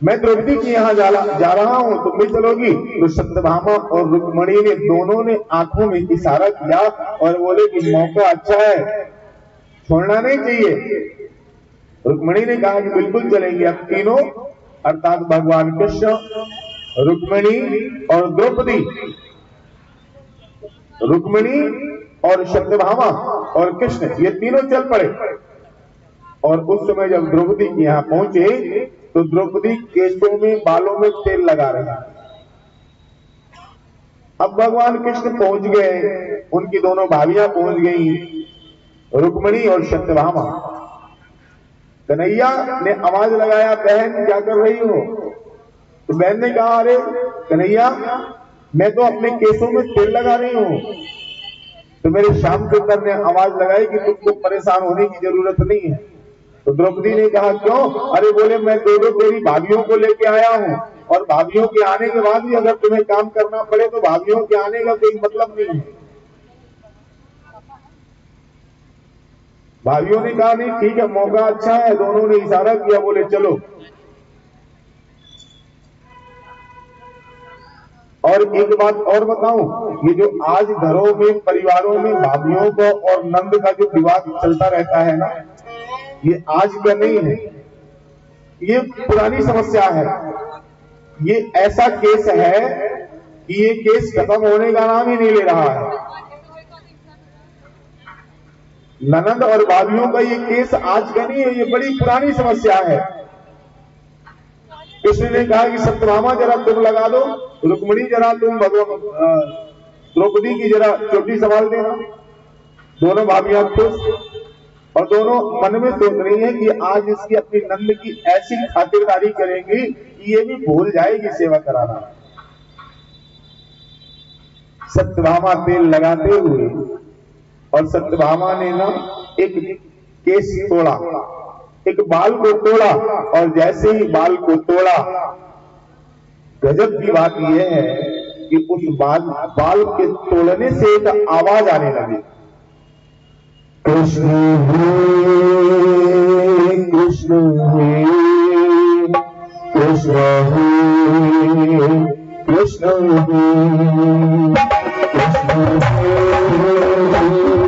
मैं द्रौपदी के यहाँ जा रहा हूं, तुम भी चलोगी? तो सत्यभामा और रुक्मिणी ने दोनों ने आंखों में इशारा किया और बोले कि मौका अच्छा है, छोड़ना नहीं चाहिए। रुक्मिणी ने कहा कि बिल्कुल चलेंगे। अब तीनों अर्थात भगवान कृष्ण, रुक्मिणी और द्रौपदी, रुक्मिणी और सत्यभामा और कृष्ण, ये तीनों चल पड़े। और उस समय जब द्रौपदी के यहाँ पहुंचे तो द्रौपदी केशों में बालों में तेल लगा रही। अब भगवान कृष्ण पहुंच गए, उनकी दोनों भाभियां पहुंच गई, रुक्मिणी और सत्यभामा। कन्हैया ने आवाज लगाया, बहन क्या कर रही हो? तो बहन ने कहा, अरे कन्हैया मैं तो अपने केसों में तेल लगा रही हूं। तो मेरे श्याम सुंदर ने आवाज लगाई कि तुमको परेशान होने की जरूरत नहीं है। तो द्रौपदी ने कहा क्यों? अरे बोले मैं दो तेरी भाभियों को लेके आया हूं, और भाभियों के आने के बाद भी अगर तुम्हें काम करना पड़े तो भाभियों के आने का कोई मतलब नहीं है। भाइयों ने कहा नहीं ठीक है, मौका अच्छा है। दोनों ने इशारा किया, बोले चलो। और एक बात और बताऊं, ये जो आज घरों में परिवारों में भाभियों को और नंद का जो विवाद चलता रहता है ना, ये आज का नहीं है, ये पुरानी समस्या है। ये ऐसा केस है कि ये केस खत्म होने का नाम ही नहीं ले रहा है। ननद और भाभियों का ये केस आज का नहीं है, ये बड़ी पुरानी समस्या है। कृष्ण ने कहा कि सत्यभामा जरा तुम लगा दो, रुक्मिणी जरा तुम द्रौपदी की जरा चोटी संभाल देना। दोनों भाभियां खुश, और दोनों मन में सोच रही है कि आज इसकी अपनी नंद की ऐसी खातिरदारी करेंगी कि ये भी भूल जाएगी सेवा कराना। सत्यभामा तेल लगाते हुए, और सत्यभामा ने ना एक केस तोड़ा, एक बाल को तोड़ा, और जैसे ही बाल को तोड़ा, गजब की बात यह है कि उस बाल के तोड़ने से एक आवाज आने लगी, कृष्ण हे कृष्ण हे कृष्ण हे कृष्ण हे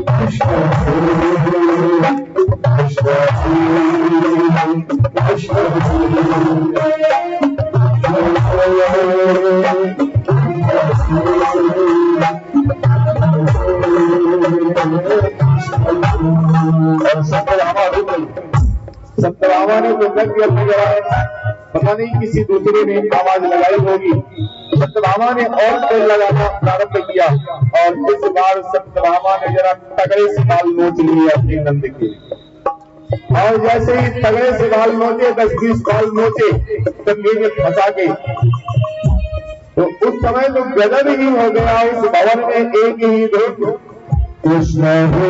कृष्ण सत्यभामा सत्यभामा ने तो कर दिया जरा, पता नहीं किसी दूसरे ने आवाज लगाई होगी। सत्यभामा ने और तेल लगाना प्रारंभ किया और इस बार सत्यभामा ने जरा तगड़े से बाल नोच लिए अपने नंद के। और जैसे ही तगड़े से बाल नोचे, 10-20 बाल नोचे कंधे में फंसा के, तो उस समय तो गजब ही हो गया उस भवन में। एक ही धुन कृष्ण हे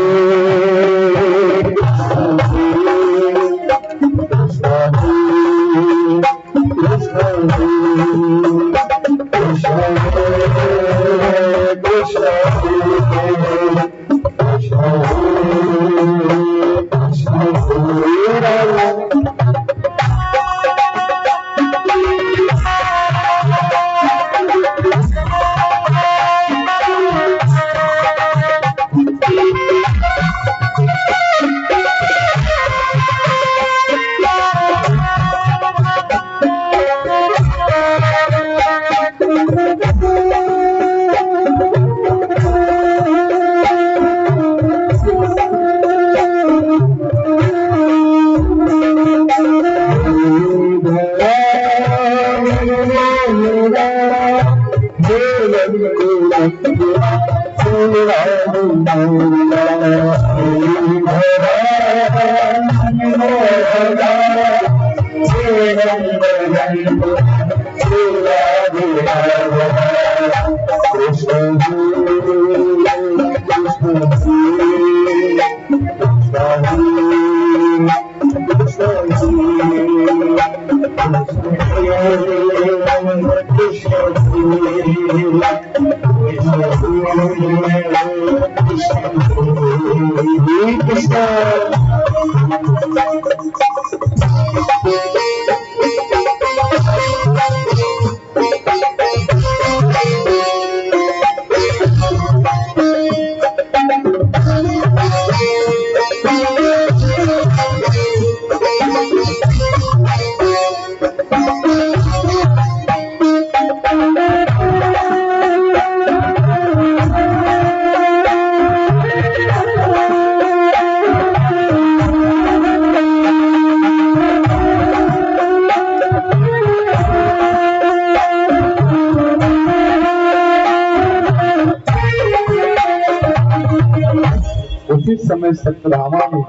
समय सत्यभामा ने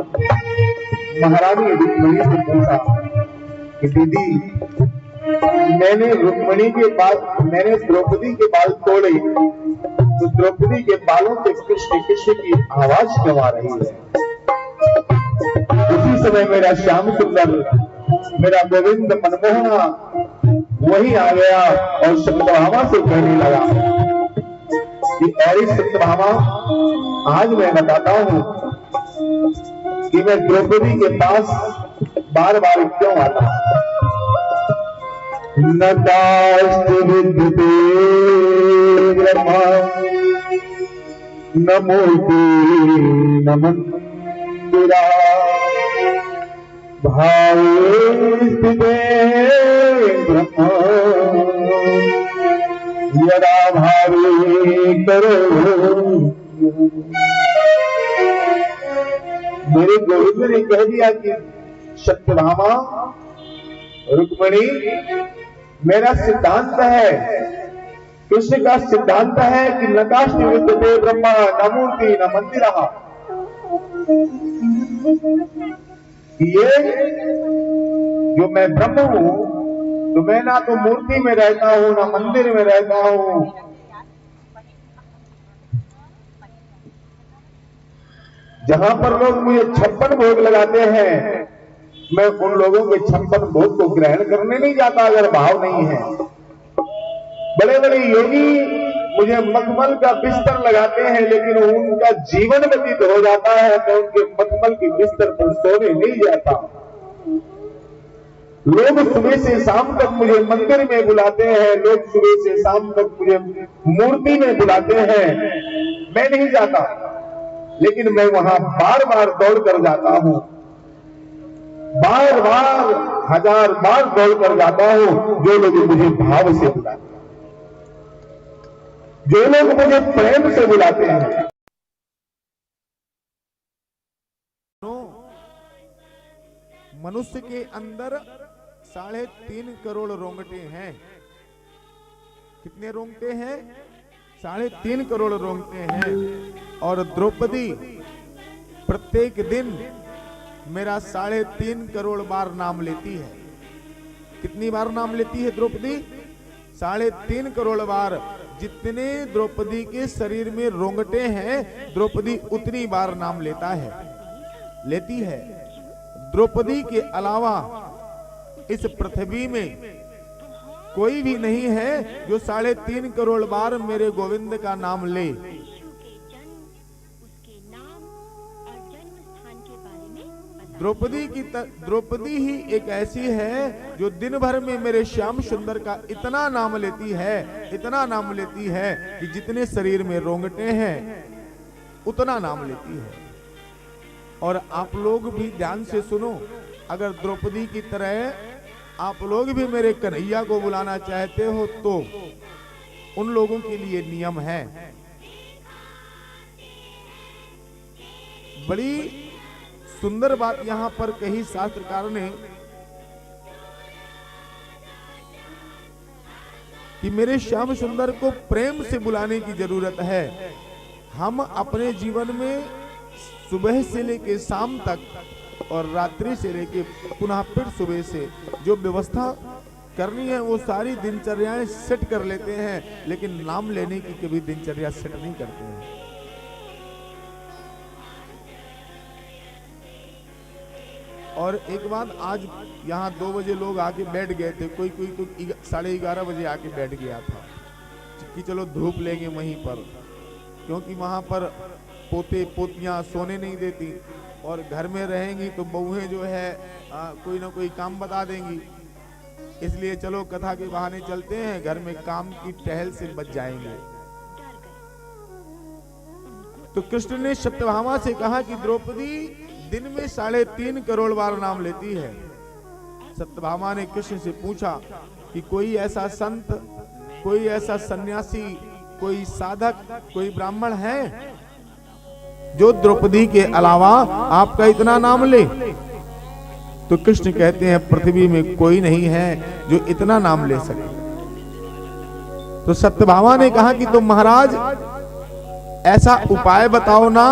महारानी रुक्मिणी से पूछा कि दीदी, मैंने द्रौपदी के बाल तोड़े, तो द्रौपदी के बालों से कृष्ण कृष्ण की आवाज क्यों आ रही है? उसी समय मेरा श्याम सुंदर, मेरा गोविंद मनमोहना वही आ गया और सत्यभामा से कहने लगा कि अरे सत्यभामा, आज मैं बताता हूं कि मैं द्रौपदी के पास बार बार क्यों आता हूं। नतास्तु विद्युते ब्रह्मा न मूर्ति न मंदिरा भावे स्थिते ब्रह्मा यदा भावे करो। मेरे गोविंद ने कह दिया कि सत्यभामा, रुक्मिणी, मेरा सिद्धांत है, कृष्ण का सिद्धांत है कि नकाष्ठ विद्यते ब्रह्मा न मूर्ति न मंदिरः। ये जो मैं ब्रह्म हूं, तो मैं ना तो मूर्ति में रहता हूं ना मंदिर में रहता हूं। जहां पर लोग मुझे 56 भोग लगाते हैं, मैं उन लोगों के 56 भोग को ग्रहण करने नहीं जाता अगर भाव नहीं है। बड़े बड़े योगी मुझे मखमल का बिस्तर लगाते हैं, लेकिन उनका जीवन व्यतीत हो जाता है, मैं उनके मखमल के बिस्तर पर सोने नहीं जाता। लोग सुबह से शाम तक मुझे मंदिर में बुलाते हैं, लोग सुबह से शाम तक मुझे मूर्ति में बुलाते हैं, मैं नहीं जाता, लेकिन मैं वहां बार बार दौड़ कर जाता हूं, बार बार 1000 बार दौड़ कर जाता हूं। जो लोग मुझे भाव से बुलाते हैं, जो लोग मुझे प्रेम से बुलाते हैं। मनुष्य के अंदर 3.5 करोड़ रोंगटे हैं। कितने रोंगटे हैं? 3.5 करोड़ रोंगटे हैं। और द्रौपदी प्रत्येक दिन मेरा 3.5 करोड़ बार नाम लेती है। कितनी बार नाम लेती है द्रौपदी? 3.5 करोड़ बार। जितने द्रौपदी के शरीर में रोंगटे हैं, द्रौपदी उतनी बार नाम लेती है। द्रौपदी के अलावा इस पृथ्वी में कोई भी नहीं है जो 3.5 करोड़ बार मेरे गोविंद का नाम ले। द्रौपदी ही एक ऐसी है जो दिन भर में मेरे श्याम सुंदर का इतना नाम लेती है कि जितने शरीर में रोंगटे हैं उतना नाम लेती है। और आप लोग भी ध्यान से सुनो, अगर द्रौपदी की तरह आप लोग भी मेरे कन्हैया को बुलाना चाहते हो तो उन लोगों के लिए नियम है। बड़ी सुंदर बात यहां पर कही शास्त्रकार ने कि मेरे श्याम सुंदर को प्रेम से बुलाने की जरूरत है। हम अपने जीवन में सुबह से लेके शाम तक और रात्रि से लेके पुनः फिर सुबह से जो व्यवस्था करनी है वो सारी दिनचर्याएं सेट कर लेते हैं, लेकिन नाम लेने की कभी दिनचर्या सेट नहीं करते हैं। और एक बात, आज यहाँ 2 बजे लोग आके बैठ गए थे, कोई तो 11:30 बजे आके बैठ गया था कि चलो धूप लेंगे वहीं पर, क्योंकि वहां पर पोते पोतियां सोने नहीं देती और घर में रहेंगी तो बहुएं जो है कोई ना कोई काम बता देंगी। इसलिए चलो कथा के बहाने चलते हैं, घर में काम की टहल से बच जाएंगे। तो कृष्ण ने सत्यभामा से कहा कि द्रौपदी दिन में 3.5 करोड़ बार नाम लेती है। सत्यभामा ने कृष्ण से पूछा कि कोई ऐसा संत, कोई ऐसा सन्यासी, कोई साधक, कोई ब्राह्मण है जो द्रौपदी के अलावा आपका इतना नाम ले? तो कृष्ण कहते हैं पृथ्वी में कोई नहीं है जो इतना नाम ले सके। तो सत्यभामा ने कहा कि तो महाराज ऐसा उपाय बताओ ना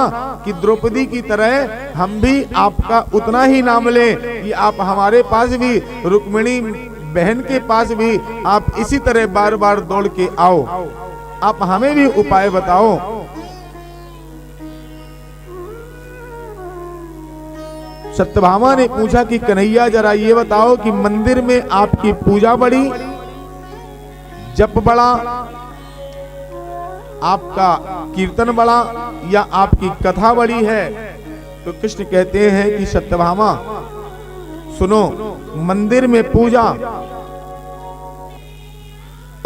कि द्रौपदी की तरह हम भी आपका उतना ही नाम लें कि आप हमारे पास भी, रुक्मिणी बहन के पास भी आप इसी तरह बार बार दौड़ के आओ। आप हमें भी उपाय बताओ। सत्यभामा ने पूछा कि कन्हैया जरा ये बताओ कि मंदिर में आपकी पूजा बड़ी, जप बड़ा, आपका कीर्तन बड़ा या आपकी कथा बड़ी है? तो कृष्ण कहते हैं कि सत्यभामा सुनो, मंदिर में पूजा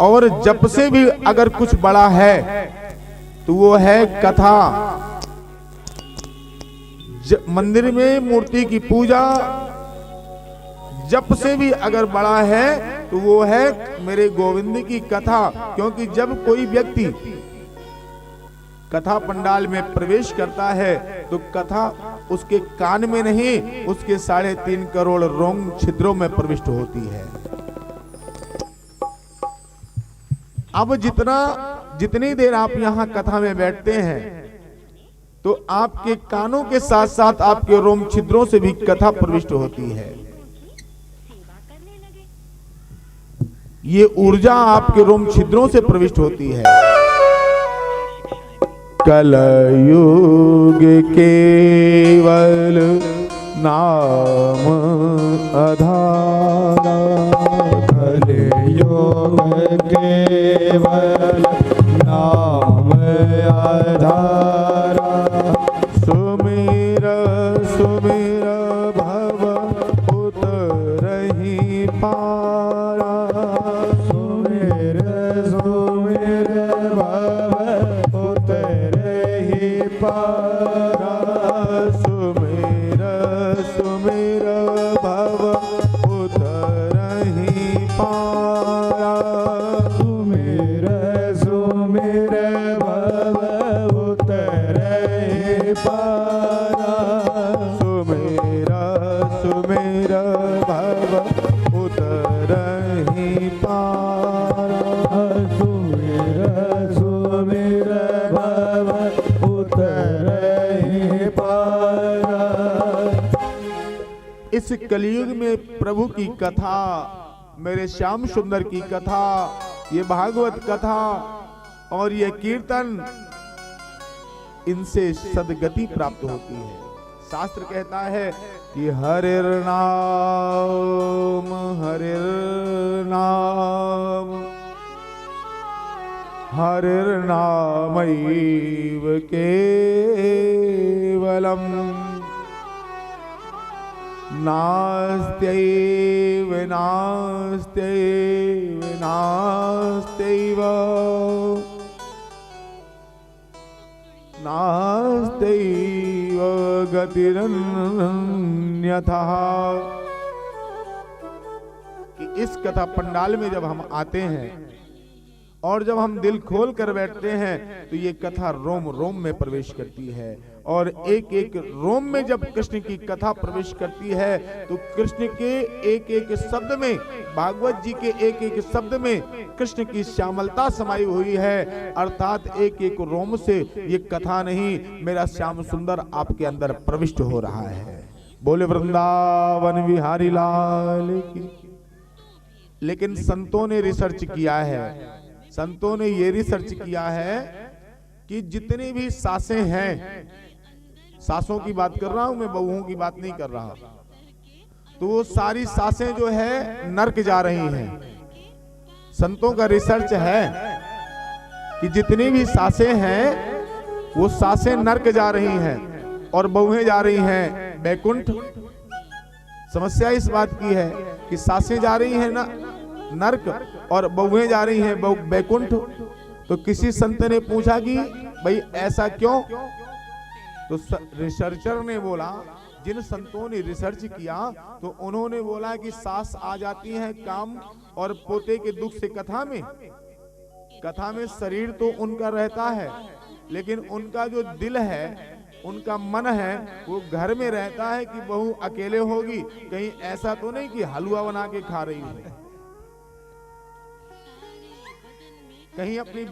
और जप से भी अगर कुछ बड़ा है तो वो है कथा। मंदिर में मूर्ति की पूजा जप से भी अगर बड़ा है तो वो है मेरे गोविंद की कथा। क्योंकि जब कोई व्यक्ति कथा पंडाल में प्रवेश करता है तो कथा उसके कान में नहीं, उसके 3.5 करोड़ रोंग छिद्रों में प्रविष्ट होती है। अब जितनी देर आप यहां कथा में बैठते हैं तो आपके कानों के साथ साथ आपके रोम छिद्रों से भी कथा प्रविष्ट होती है। ये ऊर्जा आपके रोम छिद्रों से प्रविष्ट होती है। कलयुग केवल नाम आधारा, कलयुग केवल नाम आधारा, सुमिर सुमिर भव उतरहि पारा, सुमिर सुमिर भव उतरहि पारा, सुमिर सुमिर भव उतरहि पारा, सुमिर सुमिर भव उतरहि पारा, सुमिर सुमिर उतरहि पारा। सुमिर भव उतरहि पारा। इस कलयुग में प्रभु की कथा, मेरे श्याम सुंदर की कथा, ये भागवत कथा और ये कीर्तन, इनसे सदगति प्राप्त होती है। शास्त्र कहता है कि हरिर नाम हरिर नाम हरिर नामैव केवलम नास्त्यैव नास्त्यैव नास्त्यैव नास्त्यैव गतिरन्यथा। कि इस कथा पंडाल में जब हम आते हैं और जब हम दिल खोल कर बैठते हैं तो ये कथा रोम रोम में प्रवेश करती है। और एक एक रोम में जब कृष्ण की कथा प्रवेश करती है तो कृष्ण के एक एक शब्द में, भागवत जी के एक एक शब्द में कृष्ण की श्यामलता समाई हुई है। अर्थात एक एक रोम से ये कथा नहीं, मेरा श्याम सुंदर आपके अंदर प्रविष्ट हो रहा है। बोले वृंदावन बिहारी लाल की। लेकिन संतों ने रिसर्च किया है, संतों ने ये रिसर्च किया है कि जितनी भी सासें हैं, सासों की बात कर रहा हूं मैं, बहुओं की बात नहीं कर रहा, तो वो सारी सासें जो है नरक जा रही हैं। संतों का रिसर्च है कि जितनी भी सासें हैं वो सासें नरक जा रही हैं और बहुएं जा रही हैं बैकुंठ। समस्या इस बात की है कि सासें जा रही हैं ना नरक और बहुएं जा रही हैं बैकुंठ। तो किसी संत ने पूछा कि भाई ऐसा क्यों? तो रिसर्चर ने बोला, जिन संतों ने रिसर्च किया तो उन्होंने बोला कि सास आ जाती है काम और पोते के दुख से कथा में शरीर तो उनका रहता है, लेकिन उनका जो दिल है, उनका मन है, वो घर में रहता है कि बहू अकेले होगी, कहीं ऐसा तो नहीं कि हलवा बना के खा रही है, कहीं अपनी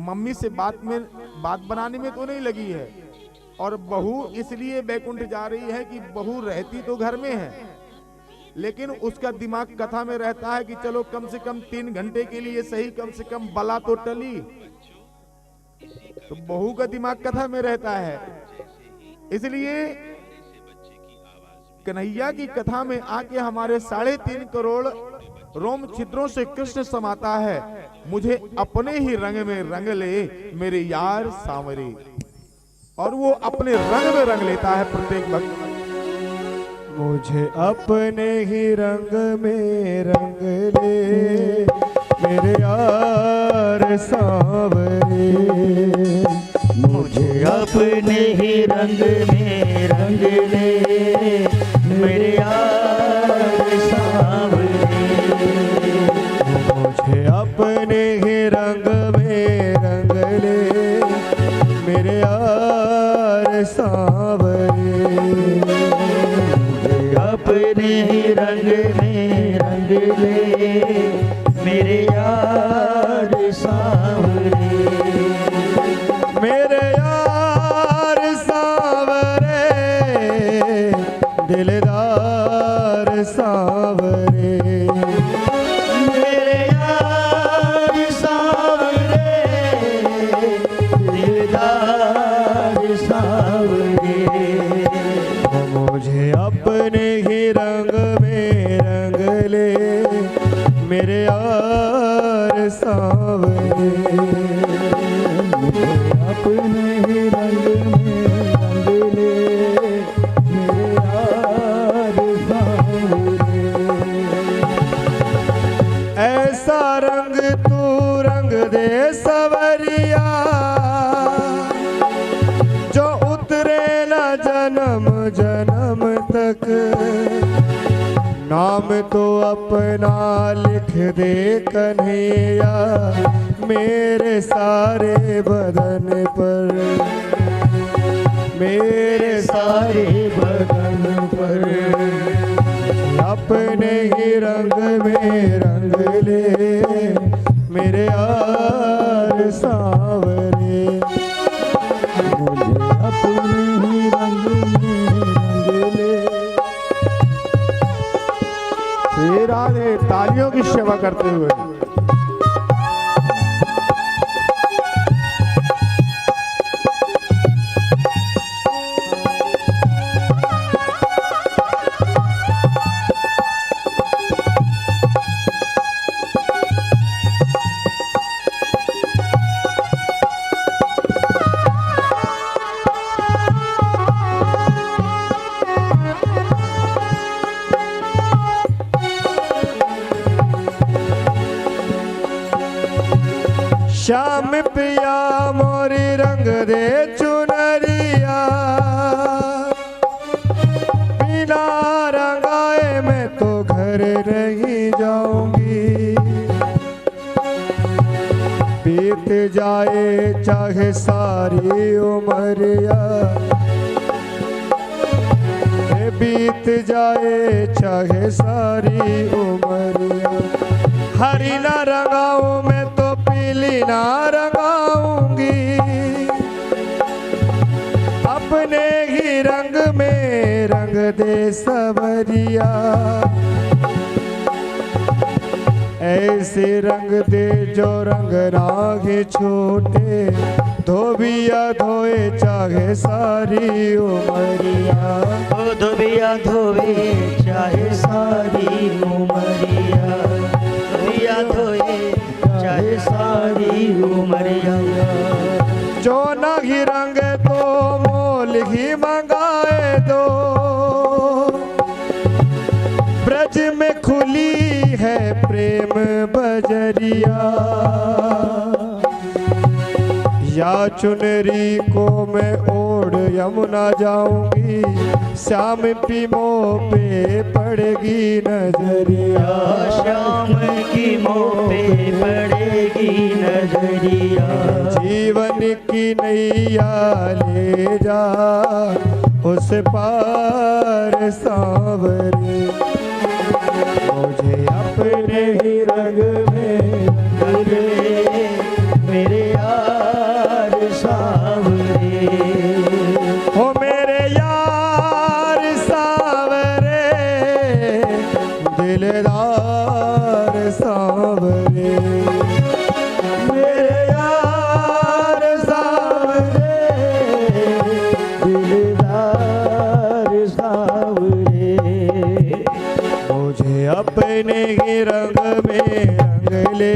मम्मी से बात बनाने में तो नहीं लगी है। और बहू इसलिए बैकुंठ जा रही है कि बहू रहती तो घर में है, लेकिन उसका दिमाग कथा में रहता है कि चलो कम से कम 3 घंटे के लिए सही, कम से कम बला तो टली। तो बहू का दिमाग कथा में रहता है, इसलिए कन्हैया की कथा में आके हमारे 3.5 करोड़ रोम छिद्रों से कृष्ण समाता है। मुझे अपने ही रंग में रंग ले मेरे यार सांवरे, और वो अपने रंग में रंग लेता है प्रत्येक भक्त। मुझे अपने ही रंग में रंग ले मेरे यार सांवरे। मुझे अपने ही रंग में रंग ले मेरे यार सांवरे। मुझे अपने ही रंग में रंग ले मेरे यार सांवरे। मुझे अपने ही रंग में रंग ले मेरे यार सांवरे। मेरे यार सांवरे दिलदार सांवरे। मेरे यार सांवरे दिलदार सांवरे। मुझे अपने ही रंग में रंग ले मेरे यार सांवरे। मुझे अपने ही रंग में रंग ले मेरे यार सांवरे। ऐसा रंग तू रंग दे सवरिया, जो उतरे न जन्म जन्म तक। नाम तो अपना लिख दे कन्हैया मेरे सारे बदन पर। मेरे सारे बदन पर अपने ही रंग में रंग ले मेरे यार सांवरे। मुझे अपने ही रंग में रंग ले। श्री राधे तालियों की सेवा करते हुए श्याम पिया मोरी रंग दे चुनरिया, बिना रंगाए मैं तो घर नहीं जाऊंगी। बीत जाए चाहे सारी उमरिया, बीत जाए चाहे सारी उमरिया। हरी ना रंगाऊं मैं तो पीली ना रंगाऊंगी, अपने ही रंग में रंग दे सवरिया। ऐसे रंग दे जो रंग रागे छोटे, धोबिया धोए चाहे सारी उमरिया। ओ धोबिया धोवे चाहे सारी उमरिया, धोबिया धोए चाहे सारी उमरिया। जो नहीं रंग तो मोल ही मंगाए दो, ब्रज में खुली है प्रेम बजरिया। या चुनरी को मैं ओढ़ यमुना जाऊंगी, श्याम पीमो पे पड़ेगी नजरिया। श्याम की मोह पे पड़ेगी नजरिया। जीवन की नैया ले जा उस पार सांवरे। मुझे अपने ही रंग में रंग ले मेरे यार सांवरे। हो मेरे यार सांवरे, दिलदार सांवरे। मेरे यार सांवरे, दिलदार सांवरे। मुझे अपने ही रंग में रंग ले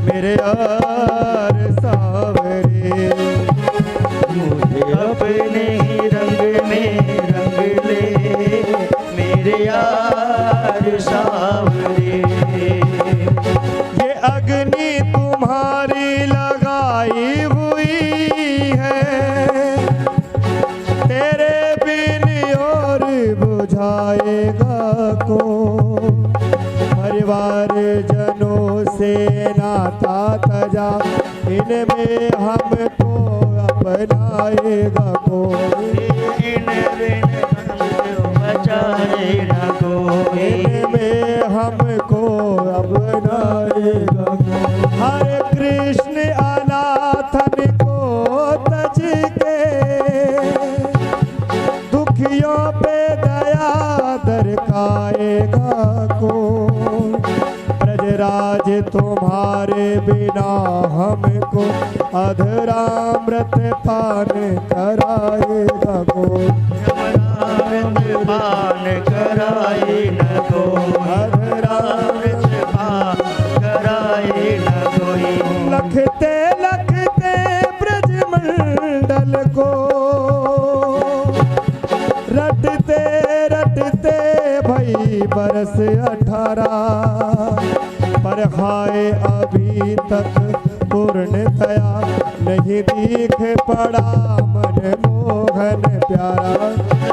मेरे यार सांवरे। मुझे अपने ही रंग में रंग ले मेरे यार सांवरे। ये अग्नि तुम्हारी लगाई हुई है, तेरे बिन और बुझाएगा को। परिवार जनों से नाता तजा, इनमें हमको अपनाएगा को। इन बिन हमको बचाएगा कोई। इनमें हमको अपनाएगा को। हरे कृष्ण अनाथन को तज के, दुखियों पे दया दरकाएगा को। ब्रजराज तुम्हारे बिना हमको अधरामृत पान कराएगा को। अमृत पान कराए न कोई। अमृत पान कराए न कोई। लखते लखते ब्रजमंडल को, रटते रटते भई बरस 18। पर हाय अभी तक पूर्णतया नहीं दिख पड़ा मन मोहन प्यारा।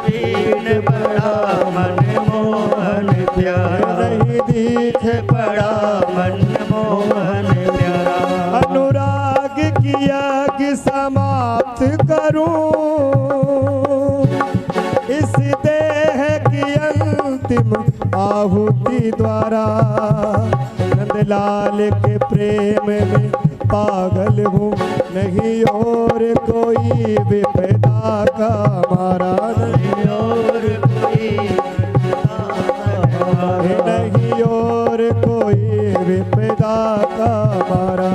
दीन बड़ा मन मोहन प्यारा। नहीं दिख बड़ा मन मोहन प्यारा। अनुराग किया कि समाप्त करूं, इस देह की अंतिम आहुति द्वारा नंदलाल के प्रेम में पागल हूँ, नहीं और कोई विपदा का मारा, नहीं और कोई नहीं और कोई विपदा का मारा,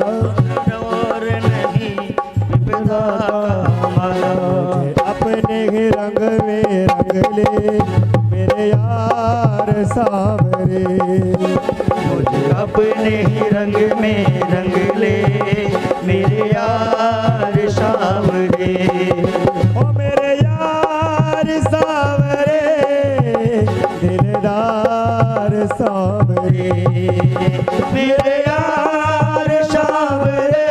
और नहीं विपदा का मारा। मुझे अपने ही रंग में रंग ले मेरे यार सांवरे, मुझे अपने ही रंग में रंग ले मेरे यार सांवरे। ओ मेरे यार सांवरे दिलदार सांवरे, मेरे यार सांवरे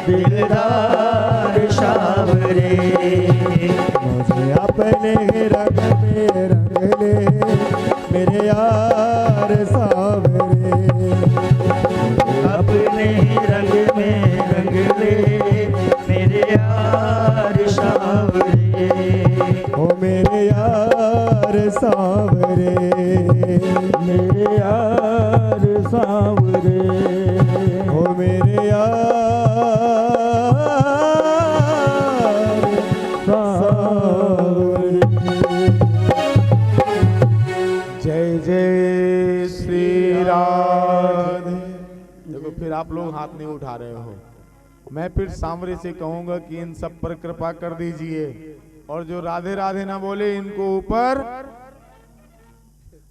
दिलदार सांवरे। मुझे अपने रंग में रंग ले मेरे यार सांवरे, अपने ही रंग में रंग ले मेरे यार सांवरे। ओ मेरे यार सांवरे, मेरे यार सांवरे। ओ मेरे यार सांवरे। जय जय श्री राधे। देखो फिर आप लोग हाथ नहीं उठा रहे हो। मैं फिर सांवरे से कहूंगा कि इन सब पर कृपा कर दीजिए, और जो राधे राधे ना बोले इनको ऊपर।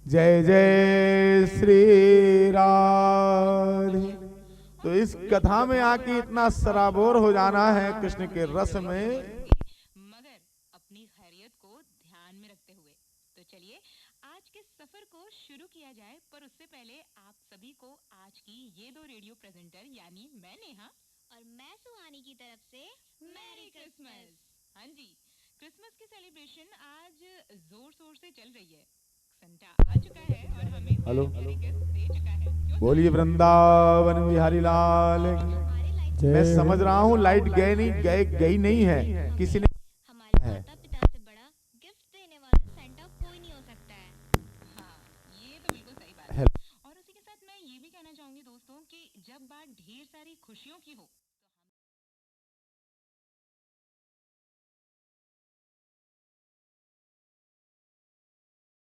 जय जय श्री राधे। तो इस कथा में आके इतना सराबोर हो जाना है कृष्ण के रस में, मगर अपनी खैरियत को ध्यान में रखते हुए। तो चलिए आज के सफर को शुरू किया जाए, पर उससे पहले आप सभी को आज की ये दो रेडियो प्रेजेंटर यानी मैं नेहा और मैं सुहानी की तरफ से मैरी क्रिसमस। हाँ जी, क्रिसमस की सेलिब्रेशन आज जोर शोर से चल रही है। संता आ चुका है और हमें हेलो। प्यारी गिफ्ट दे चुका है। क्यों बोलिए वृंदावन बिहारी लाल। हमारे लाइफ मैं समझ रहा हूँ लाइट गई नहीं है, किसी ने हमारे है। माता पिता से बड़ा गिफ्ट देने वाला सेंटा कोई नहीं हो सकता है। हाँ, ये तो बिल्कुल सही बात है। हेलो। और उसी के साथ मैं ये भी कहना चाहूंगी दोस्तों कि जब बात ढेर सारी खुशियों की हो